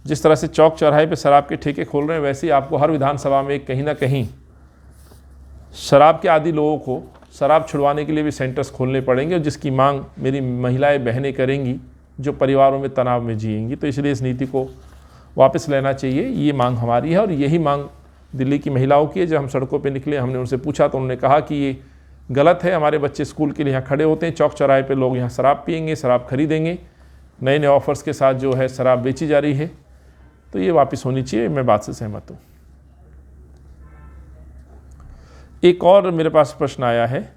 जिस तरह से चौक चौराहे पे शराब के ठेके खोल रहे हैं, वैसे ही आपको हर विधानसभा में कहीं ना कहीं शराब के आदी लोगों को शराब छुड़वाने के लिए भी सेंटर्स खोलने पड़ेंगे, और जिसकी मांग मेरी महिलाएं बहनें करेंगी, जो परिवारों में तनाव में जिएंगी। तो इसलिए इस नीति को वापस लेना चाहिए, ये मांग हमारी है। और यही मांग दिल्ली की महिलाओं की है। जब हम सड़कों पे निकले, हमने उनसे पूछा तो उन्होंने कहा कि ये गलत है, हमारे बच्चे स्कूल के लिए यहाँ खड़े होते हैं, चौक चौराहे पे लोग यहाँ शराब पिएंगे, शराब खरीदेंगे, नए नए ऑफर्स के साथ जो है शराब बेची जा रही है, तो ये वापस होनी चाहिए। मैं बात से सहमत हूँ। एक और मेरे पास प्रश्न आया है,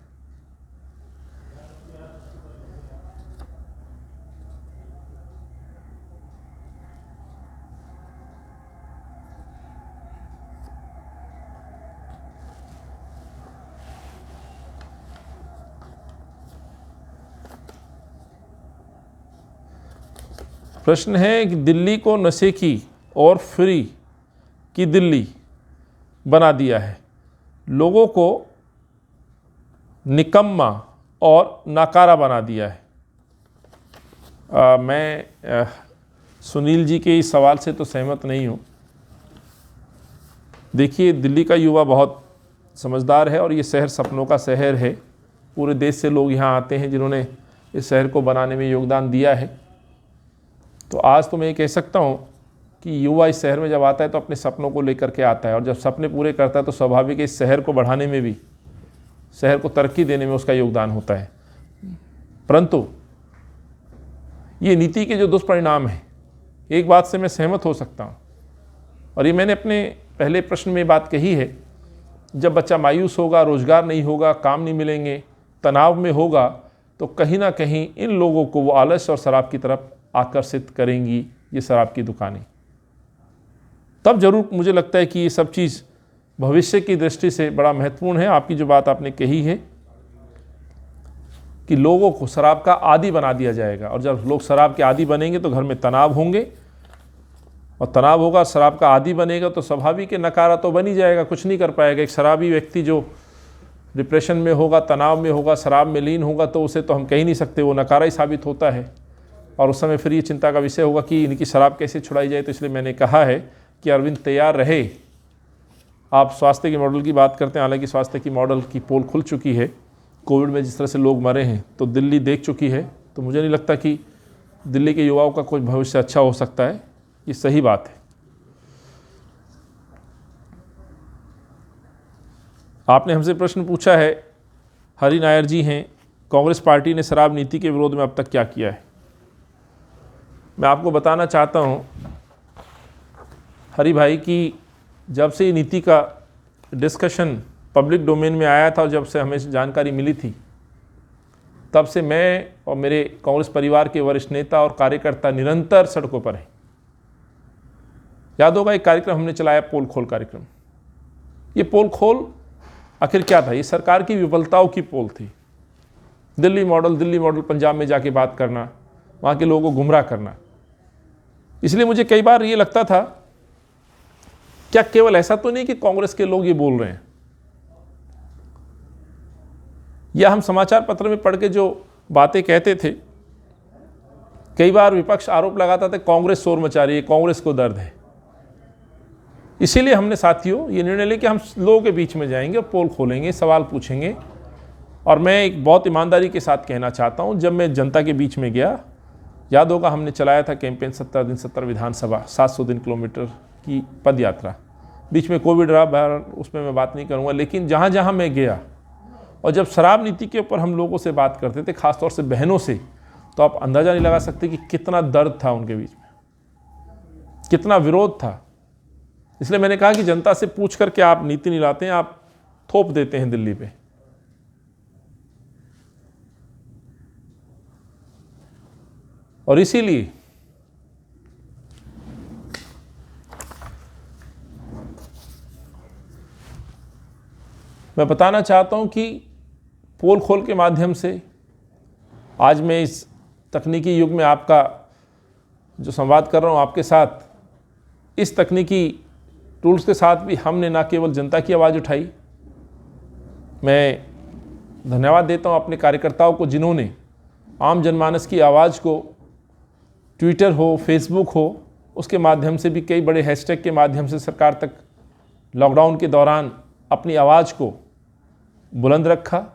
प्रश्न है कि दिल्ली को नशे की और फ्री की दिल्ली बना दिया है, लोगों को निकम्मा और नाकारा बना दिया है। मैं सुनील जी के इस सवाल से तो सहमत नहीं हूँ। देखिए, दिल्ली का युवा बहुत समझदार है और ये शहर सपनों का शहर है। पूरे देश से लोग यहाँ आते हैं जिन्होंने इस शहर को बनाने में योगदान दिया है। तो आज तो मैं ये कह सकता हूँ कि युवा इस शहर में जब आता है तो अपने सपनों को लेकर के आता है, और जब सपने पूरे करता है तो स्वाभाविक है इस शहर को बढ़ाने में भी, शहर को तरक्की देने में उसका योगदान होता है। परंतु ये नीति के जो दुष्परिणाम हैं, एक बात से मैं सहमत हो सकता हूँ, और ये मैंने अपने पहले प्रश्न में बात कही है। जब बच्चा मायूस होगा, रोजगार नहीं होगा, काम नहीं मिलेंगे, तनाव में होगा, तो कहीं ना कहीं इन लोगों को वो आलस और शराब की तरफ आकर्षित करेंगी ये शराब की दुकानें। तब जरूर मुझे लगता है कि ये सब चीज़ भविष्य की दृष्टि से बड़ा महत्वपूर्ण है। आपकी जो बात आपने कही है कि लोगों को शराब का आदी बना दिया जाएगा, और जब लोग शराब के आदी बनेंगे तो घर में तनाव होंगे, और तनाव होगा, शराब का आदी बनेगा तो स्वाभाविक नकारा तो बन ही जाएगा, कुछ नहीं कर पाएगा। एक शराबी व्यक्ति जो डिप्रेशन में होगा, तनाव में होगा, शराब में लीन होगा, तो उसे तो हम कह ही नहीं सकते, वो नकारा ही साबित होता है। और उस समय फिर ये चिंता का विषय होगा कि इनकी शराब कैसे छुड़ाई जाए। तो इसलिए मैंने कहा है कि अरविंद तैयार रहे। आप स्वास्थ्य के मॉडल की बात करते हैं, हालांकि स्वास्थ्य की मॉडल की पोल खुल चुकी है। कोविड में जिस तरह से लोग मरे हैं तो दिल्ली देख चुकी है, तो मुझे नहीं लगता कि दिल्ली के युवाओं का कुछ भविष्य अच्छा हो सकता है। ये सही बात है। आपने हमसे प्रश्न पूछा है, हरि नायर जी हैं, कांग्रेस पार्टी ने शराब नीति के विरोध में अब तक क्या किया है। मैं आपको बताना चाहता हूं हरि भाई कि जब से ये नीति का डिस्कशन पब्लिक डोमेन में आया था और जब से हमें जानकारी मिली थी, तब से मैं और मेरे कांग्रेस परिवार के वरिष्ठ नेता और कार्यकर्ता निरंतर सड़कों पर हैं। याद होगा एक कार्यक्रम हमने चलाया, पोल खोल कार्यक्रम। ये पोल खोल आखिर क्या था? ये सरकार की विफलताओं की पोल थी। दिल्ली मॉडल पंजाब में जाके बात करना, वहाँ के लोगों को गुमराह करना। इसलिए मुझे कई बार ये लगता था, क्या केवल ऐसा तो नहीं कि कांग्रेस के लोग ये बोल रहे हैं, या हम समाचार पत्र में पढ़ के जो बातें कहते थे, कई बार विपक्ष आरोप लगाता था कांग्रेस शोर मचा रही है, कांग्रेस को दर्द है। इसीलिए हमने साथियों ये निर्णय लिया कि हम लोगों के बीच में जाएंगे और पोल खोलेंगे, सवाल पूछेंगे। और मैं एक बहुत ईमानदारी के साथ कहना चाहता हूं, जब मैं जनता के बीच में गया, याद होगा हमने चलाया था कैंपेन 70 दिन 70 विधानसभा, 700 दिन किलोमीटर की पद यात्रा। बीच में कोविड रहा, उसमें मैं बात नहीं करूंगा, लेकिन जहां जहां मैं गया और जब शराब नीति के ऊपर हम लोगों से बात करते थे, खासतौर से बहनों से, तो आप अंदाज़ा नहीं लगा सकते कि कितना दर्द था उनके बीच में, कितना विरोध था। इसलिए मैंने कहा कि जनता से पूछ करके आप नीति नहीं लाते हैं, आप थोप देते हैं दिल्ली पे। और इसीलिए मैं बताना चाहता हूं कि पोल खोल के माध्यम से आज मैं इस तकनीकी युग में आपका जो संवाद कर रहा हूं आपके साथ, इस तकनीकी टूल्स के साथ भी हमने ना केवल जनता की आवाज़ उठाई, मैं धन्यवाद देता हूं अपने कार्यकर्ताओं को जिन्होंने आम जनमानस की आवाज़ को ट्विटर हो, फेसबुक हो, उसके माध्यम से भी कई बड़े हैशटैग के माध्यम से सरकार तक लॉकडाउन के दौरान अपनी आवाज़ को बुलंद रखा,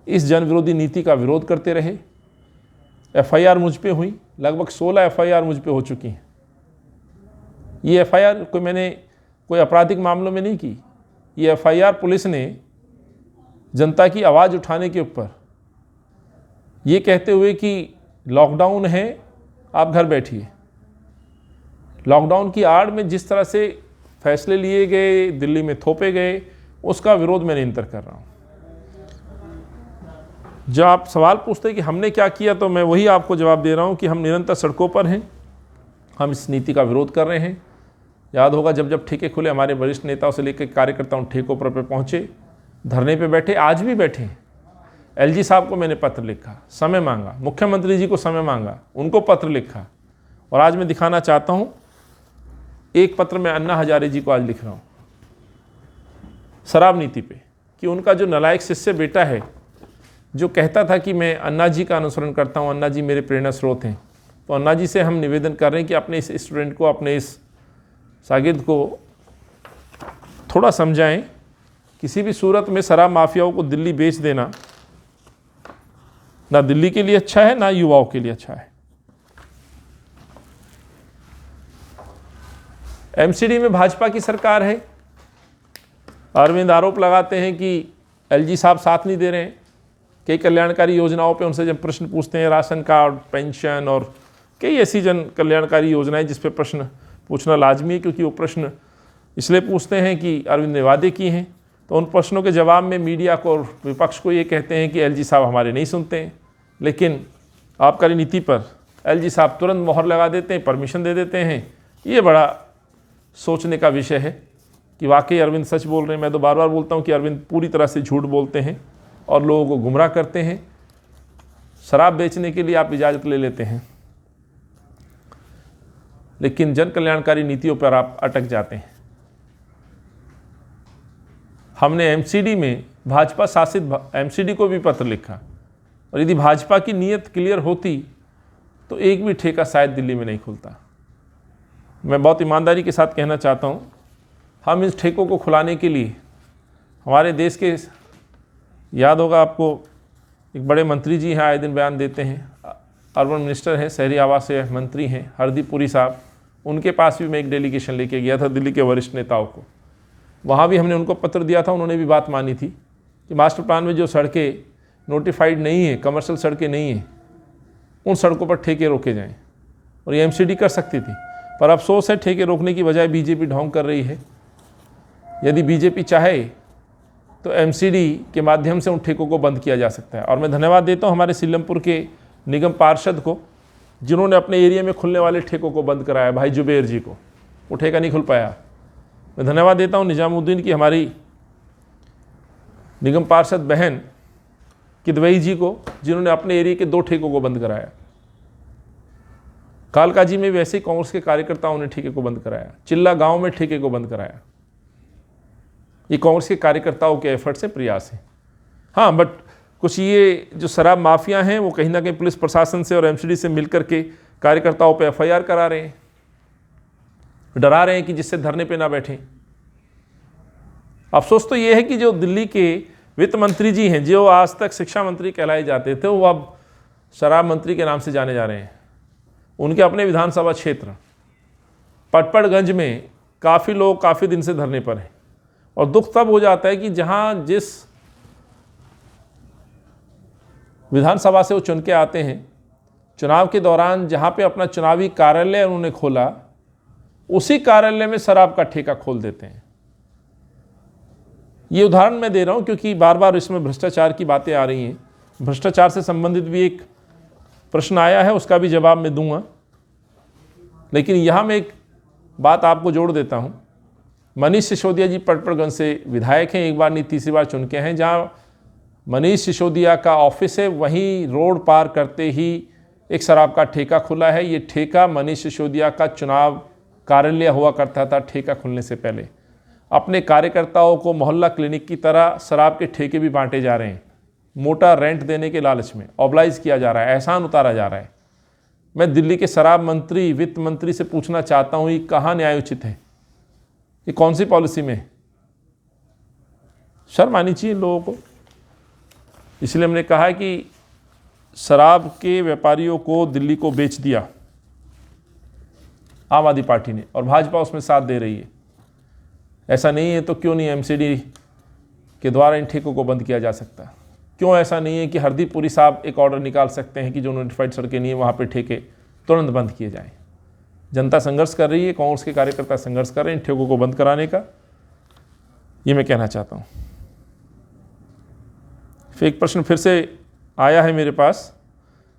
इस जन विरोधी नीति का विरोध करते रहे। एफआईआर मुझ पे हुई, लगभग 16 एफआईआर मुझ पे हो चुकी हैं। ये एफआईआर मैंने कोई आपराधिक मामलों में नहीं की, ये एफआईआर पुलिस ने जनता की आवाज़ उठाने के ऊपर, ये कहते हुए कि लॉकडाउन है, आप घर बैठिए। लॉकडाउन की आड़ में जिस तरह से फैसले लिए गए, दिल्ली में थोपे गए, उसका विरोध मैं निरंतर कर रहा हूँ। जब आप सवाल पूछते हैं कि हमने क्या किया, तो मैं वही आपको जवाब दे रहा हूँ कि हम निरंतर सड़कों पर हैं, हम इस नीति का विरोध कर रहे हैं। याद होगा जब जब ठेके खुले, हमारे वरिष्ठ नेताओं से लेकर कार्यकर्ताओं ठेकों पर पहुँचे, धरने पे बैठे, आज भी बैठे हैं। एलजी साहब को मैंने पत्र लिखा, समय मांगा, मुख्यमंत्री जी को समय मांगा, उनको पत्र लिखा, और आज मैं दिखाना चाहता हूँ एक पत्र मैं अन्ना हजारे जी को आज लिख रहा हूँ शराब नीति पे, कि उनका जो नालायक शिष्य बेटा है, जो कहता था कि मैं अन्ना जी का अनुसरण करता हूँ, अन्ना जी मेरे प्रेरणा स्रोत हैं, तो अन्ना जी से हम निवेदन कर रहे हैं कि अपने इस स्टूडेंट को, अपने इस शागिर्द को थोड़ा समझाएं। किसी भी सूरत में शराब माफियाओं को दिल्ली बेच देना ना दिल्ली के लिए अच्छा है, ना युवाओं के लिए अच्छा है। एमसीडी में भाजपा की सरकार है। अरविंद आरोप लगाते हैं कि एलजी साहब साथ नहीं दे रहे हैं। कई कल्याणकारी योजनाओं पे उनसे जब प्रश्न पूछते हैं, राशन कार्ड, पेंशन और कई ऐसी जन कल्याणकारी योजनाएं जिस पे प्रश्न पूछना लाजमी है, क्योंकि वो प्रश्न इसलिए पूछते हैं कि अरविंद ने वादे किए हैं। तो उन प्रश्नों के जवाब में मीडिया को और विपक्ष को ये कहते हैं कि एलजी साहब हमारे नहीं सुनते हैं, लेकिन आबकारी नीति पर एलजी साहब तुरंत मोहर लगा देते हैं, परमिशन दे देते हैं। ये बड़ा सोचने का विषय है कि वाकई अरविंद सच बोल रहे हैं। मैं तो बार बार बोलता हूँ कि अरविंद पूरी तरह से झूठ बोलते हैं और लोगों को गुमराह करते हैं। शराब बेचने के लिए आप इजाज़त ले लेते हैं, लेकिन जन कल्याणकारी नीतियों पर आप अटक जाते हैं। हमने एमसीडी में, भाजपा शासित एमसीडी को भी पत्र लिखा, और यदि भाजपा की नीयत क्लियर होती तो एक भी ठेका शायद दिल्ली में नहीं खुलता। मैं बहुत ईमानदारी के साथ कहना चाहता हूँ, हम इस ठेकों को खुलाने के लिए हमारे देश के, याद होगा आपको, एक बड़े मंत्री जी हैं, आए दिन बयान देते हैं, अर्बन मिनिस्टर हैं, शहरी आवास मंत्री हैं, हरदीप पुरी साहब। उनके पास भी मैं एक डेलीगेशन लेके गया था, दिल्ली के वरिष्ठ नेताओं को। वहाँ भी हमने उनको पत्र दिया था, उन्होंने भी बात मानी थी कि मास्टर प्लान में जो सड़कें नोटिफाइड नहीं है, कमर्शियल सड़कें नहीं हैं, उन सड़कों पर ठेके रोके जाएं। और ये एमसीडी कर सकती थी, पर अफसोस है ठेके रोकने की बजाय बीजेपी ढोंग कर रही है। यदि बीजेपी चाहे तो एमसीडी के माध्यम से उन ठेकों को बंद किया जा सकता है। और मैं धन्यवाद देता हूँ हमारे सीलमपुर के निगम पार्षद को, जिन्होंने अपने एरिया में खुलने वाले ठेकों को बंद कराया, भाई जुबेर जी को। वो ठेका नहीं खुल पाया। मैं धन्यवाद देता हूँ निजामुद्दीन की हमारी निगम पार्षद बहन किदवई जी को, जिन्होंने अपने एरिया के 2 ठेकों को बंद कराया। कालकाजी में वैसे ही कांग्रेस के कार्यकर्ताओं ने ठेके को बंद कराया। चिल्ला गांव में ठेके को बंद कराया। ये कांग्रेस के कार्यकर्ताओं के एफर्ट से प्रयास है। हाँ, बट कुछ ये जो शराब माफिया हैं, वो कहीं ना कहीं पुलिस प्रशासन से और एमसीडी से मिलकर के कार्यकर्ताओं पे एफआईआर करा रहे हैं, डरा रहे हैं कि जिससे धरने पे ना बैठें। अफसोस तो ये है कि जो दिल्ली के वित्त मंत्री जी हैं, जो आज तक शिक्षा मंत्री कहलाए जाते थे, वो अब शराब मंत्री के नाम से जाने जा रहे हैं। उनके अपने विधानसभा क्षेत्र पटपड़गंज में काफ़ी लोग काफ़ी दिन से धरने पर हैं। और दुख तब हो जाता है कि जहाँ जिस विधानसभा से वो चुन के आते हैं, चुनाव के दौरान जहाँ पे अपना चुनावी कार्यालय उन्होंने खोला, उसी कार्यालय में शराब का ठेका खोल देते हैं। ये उदाहरण मैं दे रहा हूँ क्योंकि बार बार इसमें भ्रष्टाचार की बातें आ रही हैं। भ्रष्टाचार से संबंधित भी एक प्रश्न आया है, उसका भी जवाब मैं दूंगा, लेकिन यहाँ मैं एक बात आपको जोड़ देता हूँ। मनीष सिसोदिया जी पटपड़गंज से विधायक हैं, एक बार नहीं तीसरी बार चुन के हैं। जहाँ मनीष सिसोदिया का ऑफिस है, वहीं रोड पार करते ही एक शराब का ठेका खुला है। ये ठेका मनीष सिसोदिया का चुनाव कार्यालय हुआ करता था। ठेका खुलने से पहले अपने कार्यकर्ताओं को मोहल्ला क्लिनिक की तरह शराब के ठेके भी बांटे जा रहे हैं। मोटा रेंट देने के लालच में ऑबलाइज किया जा रहा है, एहसान उतारा जा रहा है। मैं दिल्ली के शराब मंत्री, वित्त मंत्री से पूछना चाहता हूँ, ये कहाँ न्यायोचित है? ये कौन सी पॉलिसी में? शर्म आनी चाहिए लोगों को। इसलिए हमने कहा है कि शराब के व्यापारियों को दिल्ली को बेच दिया आम आदमी पार्टी ने, और भाजपा उसमें साथ दे रही है। ऐसा नहीं है तो क्यों नहीं एमसीडी के द्वारा इन ठेकों को बंद किया जा सकता? क्यों ऐसा नहीं है कि हरदीपुरी साहब एक ऑर्डर निकाल सकते हैं कि जो नोटिफाइड सड़कें नहीं है वहाँ पे ठेके तुरंत बंद किए जाएं? जनता संघर्ष कर रही है, कांग्रेस के कार्यकर्ता संघर्ष कर रहे हैं इन ठेकों को बंद कराने का। ये मैं कहना चाहता हूँ। फिर एक प्रश्न फिर से आया है मेरे पास,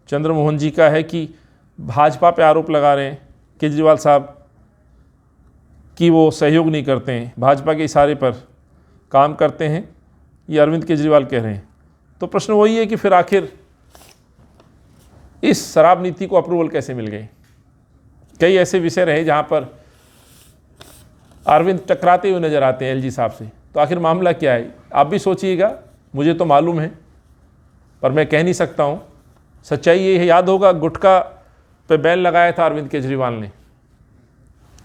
चंद्रमोहन जी का है कि भाजपा पे आरोप लगा रहे हैं केजरीवाल साहब कि वो सहयोग नहीं करते हैं, भाजपा के इशारे पर काम करते हैं, ये अरविंद केजरीवाल कह रहे हैं। तो प्रश्न वही है कि फिर आखिर इस शराब नीति को अप्रूवल कैसे मिल गई? कई ऐसे विषय रहे जहाँ पर अरविंद टकराते हुए नजर आते हैं एलजी साहब से। तो आखिर मामला क्या है? आप भी सोचिएगा, मुझे तो मालूम है पर मैं कह नहीं सकता हूँ। सच्चाई ये है, याद होगा गुटखा पे बैन लगाया था अरविंद केजरीवाल ने।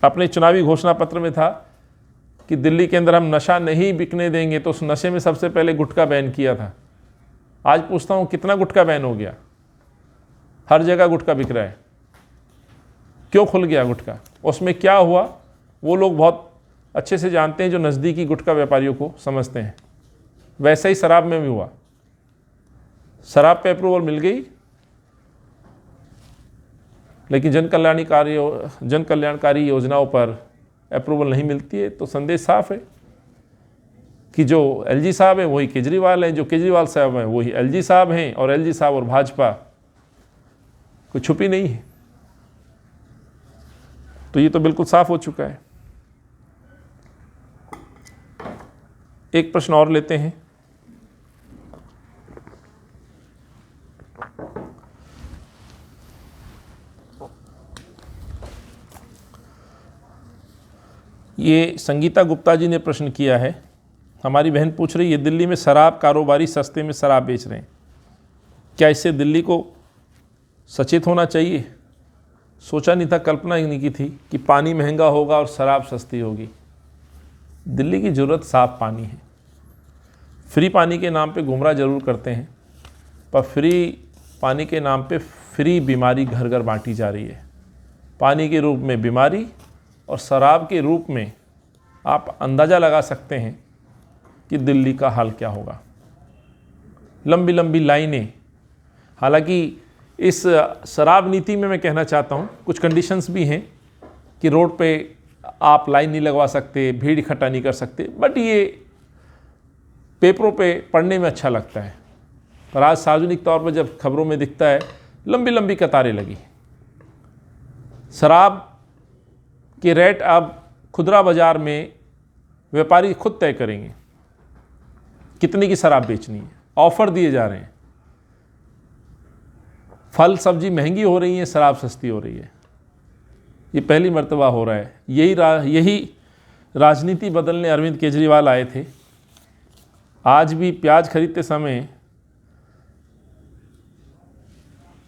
अपने चुनावी घोषणा पत्र में था कि दिल्ली के अंदर हम नशा नहीं बिकने देंगे, तो उस नशे में सबसे पहले गुटखा बैन किया था। आज पूछता हूँ कितना गुटखा बैन हो गया? हर जगह गुटखा बिक रहा है। क्यों खुल गया गुटखा? उसमें क्या हुआ वो लोग बहुत अच्छे से जानते हैं जो नज़दीकी गुटखा व्यापारियों को समझते हैं। वैसे ही शराब में भी हुआ। शराब पे अप्रूवल मिल गई, लेकिन जन कल्याणकारी योजनाओं पर अप्रूवल नहीं मिलती है। तो संदेश साफ है कि जो एलजी साहब हैं वही केजरीवाल हैं, जो केजरीवाल साहब हैं वही एलजी साहब हैं, और एलजी साहब और भाजपा कोई छुपी नहीं है। तो ये तो बिल्कुल साफ हो चुका है। एक प्रश्न और लेते हैं। ये संगीता गुप्ता जी ने प्रश्न किया है। हमारी बहन पूछ रही है, दिल्ली में शराब कारोबारी सस्ते में शराब बेच रहे हैं, क्या इससे दिल्ली को सचेत होना चाहिए? सोचा नहीं था, कल्पना ही नहीं की थी कि पानी महंगा होगा और शराब सस्ती होगी। दिल्ली की ज़रूरत साफ पानी है। फ्री पानी के नाम पे गुमराह जरूर करते हैं, पर फ्री पानी के नाम पे फ्री बीमारी घर घर बांटी जा रही है। पानी के रूप में बीमारी और शराब के रूप में आप अंदाज़ा लगा सकते हैं कि दिल्ली का हाल क्या होगा। लंबी लंबी लाइनें। हालांकि इस शराब नीति में मैं कहना चाहता हूँ कुछ कंडीशंस भी हैं कि रोड पे आप लाइन नहीं लगवा सकते, भीड़ इकट्ठा नहीं कर सकते, बट ये पेपरों पे पढ़ने में अच्छा लगता है। पर आज सार्वजनिक तौर पर जब खबरों में दिखता है लंबी लंबी कतारें लगी। शराब के रेट अब खुदरा बाज़ार में व्यापारी खुद तय करेंगे कितनी की शराब बेचनी है। ऑफ़र दिए जा रहे हैं। फल सब्जी महंगी हो रही है, शराब सस्ती हो रही है। ये पहली मर्तबा हो रहा है। यही राजनीति बदलने अरविंद केजरीवाल आए थे। आज भी प्याज खरीदते समय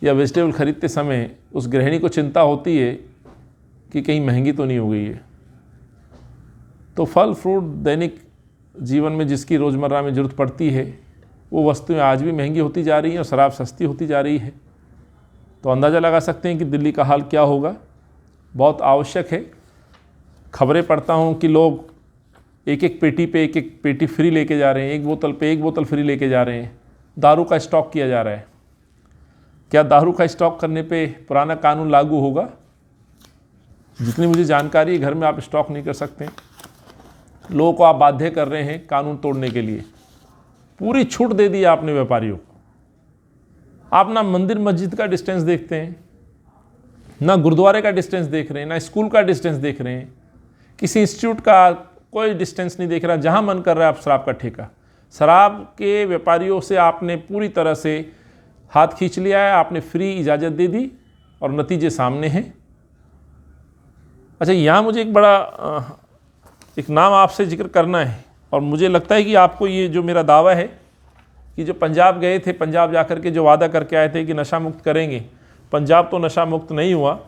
या वेजिटेबल खरीदते समय उस गृहिणी को चिंता होती है कि कहीं महंगी तो नहीं हो गई है। तो फल फ्रूट दैनिक जीवन में जिसकी रोज़मर्रा में ज़रूरत पड़ती है वो वस्तुएं आज भी महंगी होती जा रही हैं और शराब सस्ती होती जा रही है। तो अंदाज़ा लगा सकते हैं कि दिल्ली का हाल क्या होगा। बहुत आवश्यक है। खबरें पढ़ता हूँ कि लोग एक एक पेटी फ्री लेके जा रहे हैं, एक बोतल पे एक बोतल फ्री लेके जा रहे हैं। दारू का स्टॉक किया जा रहा है। क्या दारू का स्टॉक करने पे पुराना कानून लागू होगा? जितनी मुझे जानकारी है, घर में आप स्टॉक नहीं कर सकते। लोगों को आप बाध्य कर रहे हैं कानून तोड़ने के लिए। पूरी छूट दे दी आपने व्यापारियों को। आप ना मंदिर मस्जिद का डिस्टेंस देखते हैं, ना गुरुद्वारे का डिस्टेंस देख रहे हैं, ना स्कूल का डिस्टेंस देख रहे हैं, किसी इंस्टीट्यूट का कोई डिस्टेंस नहीं देख रहा। जहां मन कर रहा है आप शराब का ठेका। शराब के व्यापारियों से आपने पूरी तरह से हाथ खींच लिया है, आपने फ्री इजाज़त दे दी और नतीजे सामने हैं। अच्छा, यहाँ मुझे एक नाम आपसे जिक्र करना है, और मुझे लगता है कि आपको ये जो मेरा दावा है कि जो पंजाब गए थे, पंजाब जाकर के जो वादा करके आए थे कि नशा मुक्त करेंगे, पंजाब तो नशा मुक्त नहीं हुआ,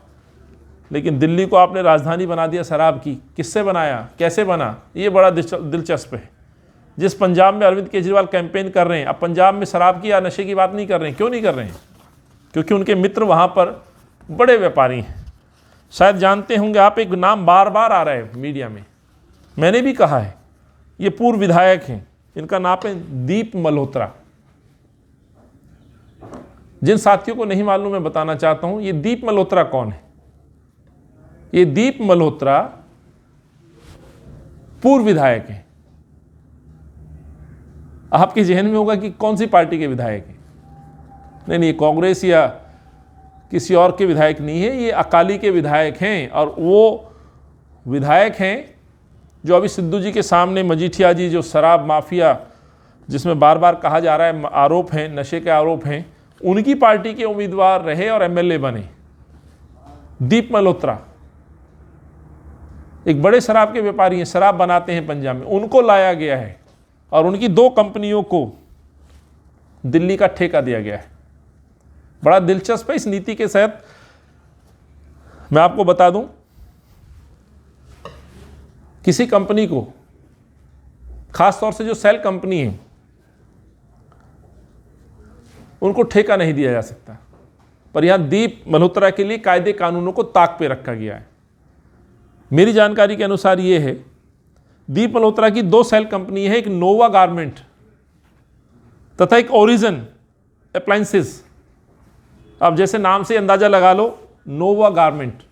लेकिन दिल्ली को आपने राजधानी बना दिया शराब की। किससे बनाया, कैसे बना, ये बड़ा दिलचस्प है। जिस पंजाब में अरविंद केजरीवाल कैंपेन कर रहे हैं, अब पंजाब में शराब की या नशे की बात नहीं कर रहे हैं। क्यों नहीं कर रहे हैं? क्योंकि उनके मित्र वहाँ पर बड़े व्यापारी हैं। शायद जानते होंगे आप, एक नाम बार बार आ रहा है मीडिया में, मैंने भी कहा है, ये पूर्व विधायक हैं, इनका नाम है दीप मल्होत्रा। जिन साथियों को नहीं मालूम मैं बताना चाहता हूं, ये दीप मल्होत्रा कौन है। ये दीप मल्होत्रा पूर्व विधायक हैं। आपके जहन में होगा कि कौन सी पार्टी के विधायक हैं। नहीं, कांग्रेस या किसी और के विधायक नहीं है, ये अकाली के विधायक हैं। और वो विधायक हैं जो अभी सिद्धू जी के सामने मजीठिया जी, जो शराब माफिया जिसमें बार बार कहा जा रहा है आरोप हैं, नशे के आरोप हैं, उनकी पार्टी के उम्मीदवार रहे और एमएलए बने। दीप मल्होत्रा एक बड़े शराब के व्यापारी हैं, शराब बनाते हैं पंजाब में, उनको लाया गया है और उनकी 2 कंपनियों को दिल्ली का ठेका दिया गया है। बड़ा दिलचस्प है। इस नीति के तहत मैं आपको बता दूं, किसी कंपनी को, खास तौर से जो सेल कंपनी है, उनको ठेका नहीं दिया जा सकता। पर यहां दीप मल्होत्रा के लिए कायदे कानूनों को ताक पे रखा गया है। मेरी जानकारी के अनुसार यह है, दीप मल्होत्रा की 2 सेल कंपनी है, एक नोवा गारमेंट तथा एक ओरिजन अप्लायंसेस। अब जैसे नाम से अंदाजा लगा लो, नोवा गारमेंट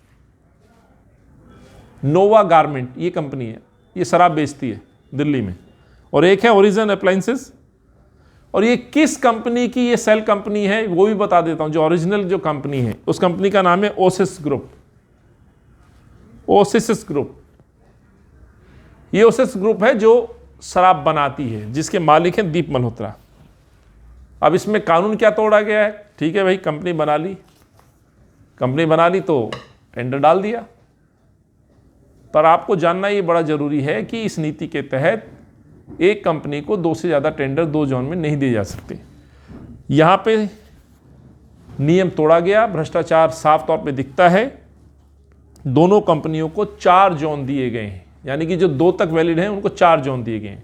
ये कंपनी है, ये शराब बेचती है दिल्ली में। और एक है ओरिजन अप्लायंसेस। और ये किस कंपनी की ये सेल कंपनी है वो भी बता देता हूं। जो ओरिजिनल जो कंपनी है, उस कंपनी का नाम है ओसिस ग्रुप। ओसिस ग्रुप, ये ओसिस ग्रुप है जो शराब बनाती है, जिसके मालिक हैं दीप मल्होत्रा। अब इसमें कानून क्या तोड़ा गया है? ठीक है भाई, कंपनी बना ली तो टेंडर डाल दिया। पर आपको जानना ये बड़ा जरूरी है कि इस नीति के तहत एक कंपनी को 2 से ज़्यादा टेंडर 2 जोन में नहीं दिए जा सकते। यहाँ पे नियम तोड़ा गया, भ्रष्टाचार साफ तौर पे दिखता है। दोनों कंपनियों को 4 जोन दिए गए हैं, यानी कि जो 2 तक वैलिड हैं उनको 4 जोन दिए गए हैं।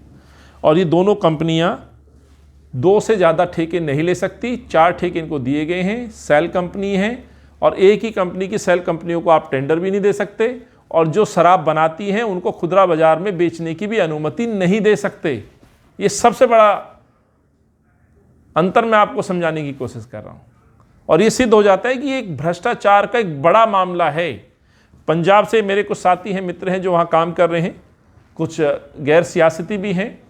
और ये दोनों कंपनियां 2 से ज़्यादा ठेके नहीं ले सकती। 4 ठेके इनको दिए गए हैं, सेल कंपनी है। और एक ही कंपनी की सेल कंपनियों को आप टेंडर भी नहीं दे सकते, और जो शराब बनाती हैं उनको खुदरा बाजार में बेचने की भी अनुमति नहीं दे सकते। ये सबसे बड़ा अंतर मैं आपको समझाने की कोशिश कर रहा हूं। और ये सिद्ध हो जाता है कि एक भ्रष्टाचार का एक बड़ा मामला है। पंजाब से मेरे कुछ साथी हैं, मित्र हैं जो वहाँ काम कर रहे हैं, कुछ गैर सियासती भी हैं,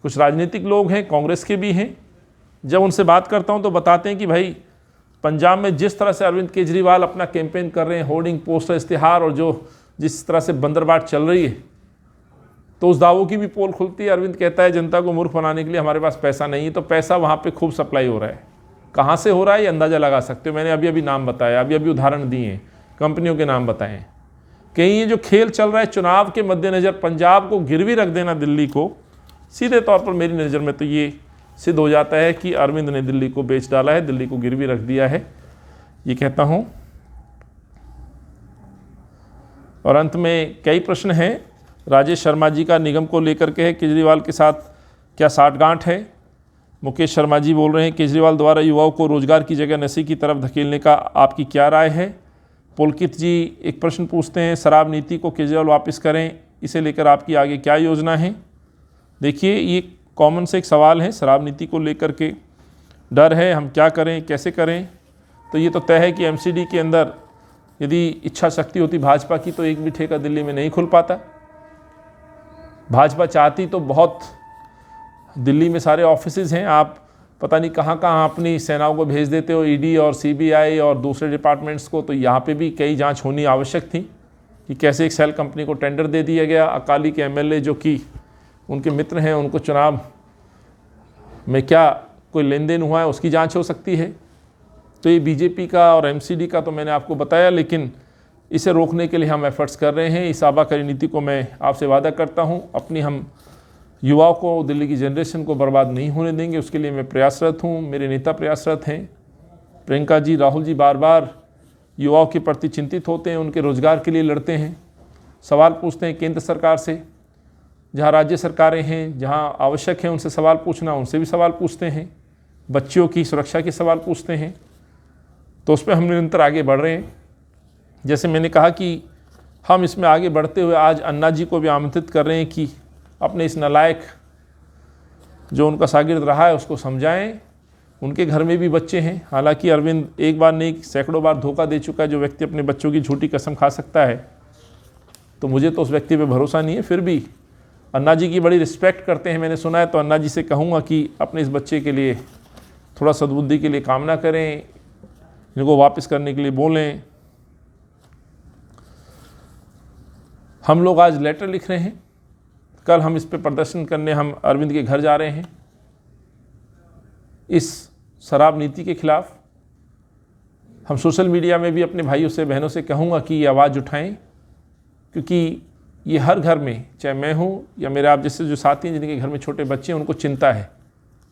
कुछ राजनीतिक लोग हैं, कांग्रेस के भी हैं। जब उनसे बात करता हूँ तो बताते हैं कि भाई पंजाब में जिस तरह से अरविंद केजरीवाल अपना कैंपेन कर रहे हैं, होर्डिंग, पोस्टर, इश्तिहार, और जो जिस तरह से बंदरबाट चल रही है, तो उस दावों की भी पोल खुलती है। अरविंद कहता है जनता को मूर्ख बनाने के लिए हमारे पास पैसा नहीं है, तो पैसा वहाँ पे खूब सप्लाई हो रहा है। कहाँ से हो रहा है ये अंदाज़ा लगा सकते हो। मैंने अभी नाम बताया, अभी उदाहरण दिए हैं, कंपनियों के नाम बताए हैं। कहीं ये जो खेल चल रहा है चुनाव के मद्देनज़र पंजाब को गिरवी रख देना दिल्ली को, सीधे तौर पर मेरी नज़र में तो ये सिद्ध हो जाता है कि अरविंद ने दिल्ली को बेच डाला है, दिल्ली को गिरवी रख दिया है, ये कहता हूँ। और अंत में कई प्रश्न हैं। राजेश शर्मा जी का निगम को लेकर के है, केजरीवाल के साथ क्या साठगांठ है? मुकेश शर्मा जी बोल रहे हैं केजरीवाल द्वारा युवाओं को रोजगार की जगह नशे की तरफ धकेलने का आपकी क्या राय है? पुलकित जी एक प्रश्न पूछते हैं, शराब नीति को केजरीवाल वापस करें, इसे लेकर आपकी आगे क्या योजना है? देखिए, ये कॉमन से एक सवाल है, शराब नीति को लेकर के डर है, हम क्या करें, कैसे करें? तो ये तो तय है कि एमसीडी के अंदर यदि इच्छा शक्ति होती भाजपा की तो एक भी ठेका दिल्ली में नहीं खुल पाता। भाजपा चाहती तो बहुत, दिल्ली में सारे ऑफिसेज हैं, आप पता नहीं कहाँ कहाँ अपनी सेनाओं को भेज देते हो, ईडी और सीबीआई और दूसरे डिपार्टमेंट्स को। तो यहाँ पे भी कई जांच होनी आवश्यक थी कि कैसे एक सेल कंपनी को टेंडर दे दिया गया। अकाली के एमएलए जो कि उनके मित्र हैं, उनको चुनाव में क्या कोई लेन देन हुआ है उसकी जांच हो सकती है। तो ये बीजेपी का और एमसीडी का तो मैंने आपको बताया, लेकिन इसे रोकने के लिए हम एफर्ट्स कर रहे हैं। इस आबाकारी नीति को मैं आपसे वादा करता हूँ, अपनी हम युवाओं को, दिल्ली की जनरेशन को बर्बाद नहीं होने देंगे। उसके लिए मैं प्रयासरत हूँ, मेरे नेता प्रयासरत हैं। प्रियंका जी, राहुल जी बार बार युवाओं के प्रति चिंतित होते हैं, उनके रोज़गार के लिए लड़ते हैं, सवाल पूछते हैं केंद्र सरकार से। जहाँ राज्य सरकारें हैं, जहाँ आवश्यक है उनसे सवाल पूछना, उनसे भी सवाल पूछते हैं। बच्चियों की सुरक्षा के सवाल पूछते हैं। तो उस पर हम निरंतर आगे बढ़ रहे हैं। जैसे मैंने कहा कि हम इसमें आगे बढ़ते हुए आज अन्ना जी को भी आमंत्रित कर रहे हैं कि अपने इस नालायक जो उनका शागिर्द रहा है उसको समझाएं। उनके घर में भी बच्चे हैं। हालांकि अरविंद एक बार नहीं सैकड़ों बार धोखा दे चुका है। जो व्यक्ति अपने बच्चों की झूठी कसम खा सकता है, तो मुझे तो उस व्यक्ति पे भरोसा नहीं है। फिर भी अन्ना जी की बड़ी रिस्पेक्ट करते हैं, मैंने सुना है। तो अन्ना जी से कहूँगा कि अपने इस बच्चे के लिए थोड़ा सद्बुद्धि के लिए कामना करें, इनको वापस करने के लिए बोलें। हम लोग आज लेटर लिख रहे हैं, कल हम इस पे प्रदर्शन करने हम अरविंद के घर जा रहे हैं। इस शराब नीति के खिलाफ हम सोशल मीडिया में भी अपने भाइयों से, बहनों से कहूँगा कि ये आवाज़ उठाएं, क्योंकि ये हर घर में, चाहे मैं हूँ या मेरे आप जैसे जो साथी हैं जिनके घर में छोटे बच्चे हैं, उनको चिंता है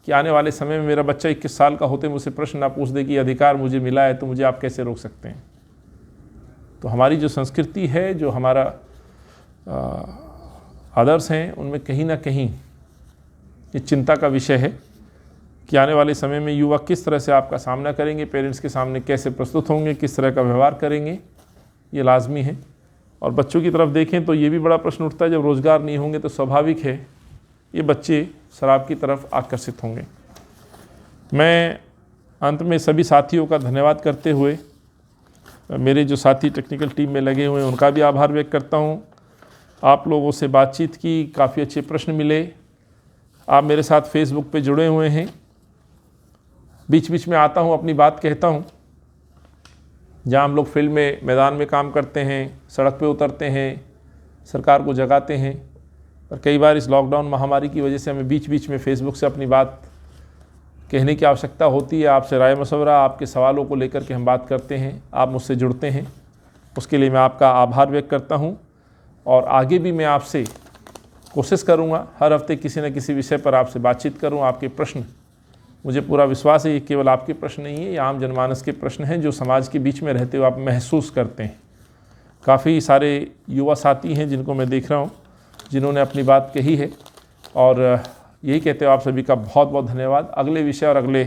कि आने वाले समय में मेरा बच्चा 21 साल का होते मुझसे प्रश्न ना पूछ दे कि अधिकार मुझे मिला है तो मुझे आप कैसे रोक सकते हैं। तो हमारी जो संस्कृति है, जो हमारा आदर्श हैं, उनमें कहीं ना कहीं ये चिंता का विषय है कि आने वाले समय में युवा किस तरह से आपका सामना करेंगे, पेरेंट्स के सामने कैसे प्रस्तुत होंगे, किस तरह का व्यवहार करेंगे, ये लाजमी है। और बच्चों की तरफ देखें तो ये भी बड़ा प्रश्न उठता है, जब रोज़गार नहीं होंगे तो स्वाभाविक है ये बच्चे शराब की तरफ आकर्षित होंगे। मैं अंत में सभी साथियों का धन्यवाद करते हुए, मेरे जो साथी टेक्निकल टीम में लगे हुए हैं उनका भी आभार व्यक्त करता हूँ। आप लोगों से बातचीत की, काफ़ी अच्छे प्रश्न मिले। आप मेरे साथ फेसबुक पे जुड़े हुए हैं। बीच बीच में आता हूँ, अपनी बात कहता हूँ। जहाँ हम लोग फील्ड में, मैदान में काम करते हैं, सड़क पे उतरते हैं, सरकार को जगाते हैं। और कई बार इस लॉकडाउन महामारी की वजह से हमें बीच बीच में फेसबुक से अपनी बात कहने की आवश्यकता होती है। आपसे राय मशवरा, आपके सवालों को लेकर के हम बात करते हैं, आप मुझसे जुड़ते हैं, उसके लिए मैं आपका आभार व्यक्त करता हूँ। और आगे भी मैं आपसे कोशिश करूँगा हर हफ्ते किसी न किसी विषय पर आपसे बातचीत करूँ। आपके प्रश्न, मुझे पूरा विश्वास है ये केवल आपके प्रश्न नहीं है, ये आम जनमानस के प्रश्न हैं जो समाज के बीच में रहते हुए आप महसूस करते हैं। काफ़ी सारे युवा साथी हैं जिनको मैं देख रहा हूँ, जिन्होंने अपनी बात कही है। और यही कहते हुए आप सभी का बहुत बहुत धन्यवाद। अगले विषय और अगले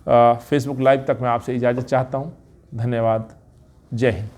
फेसबुक लाइव तक मैं आपसे इजाज़त चाहता हूँ। धन्यवाद। जय हिंद।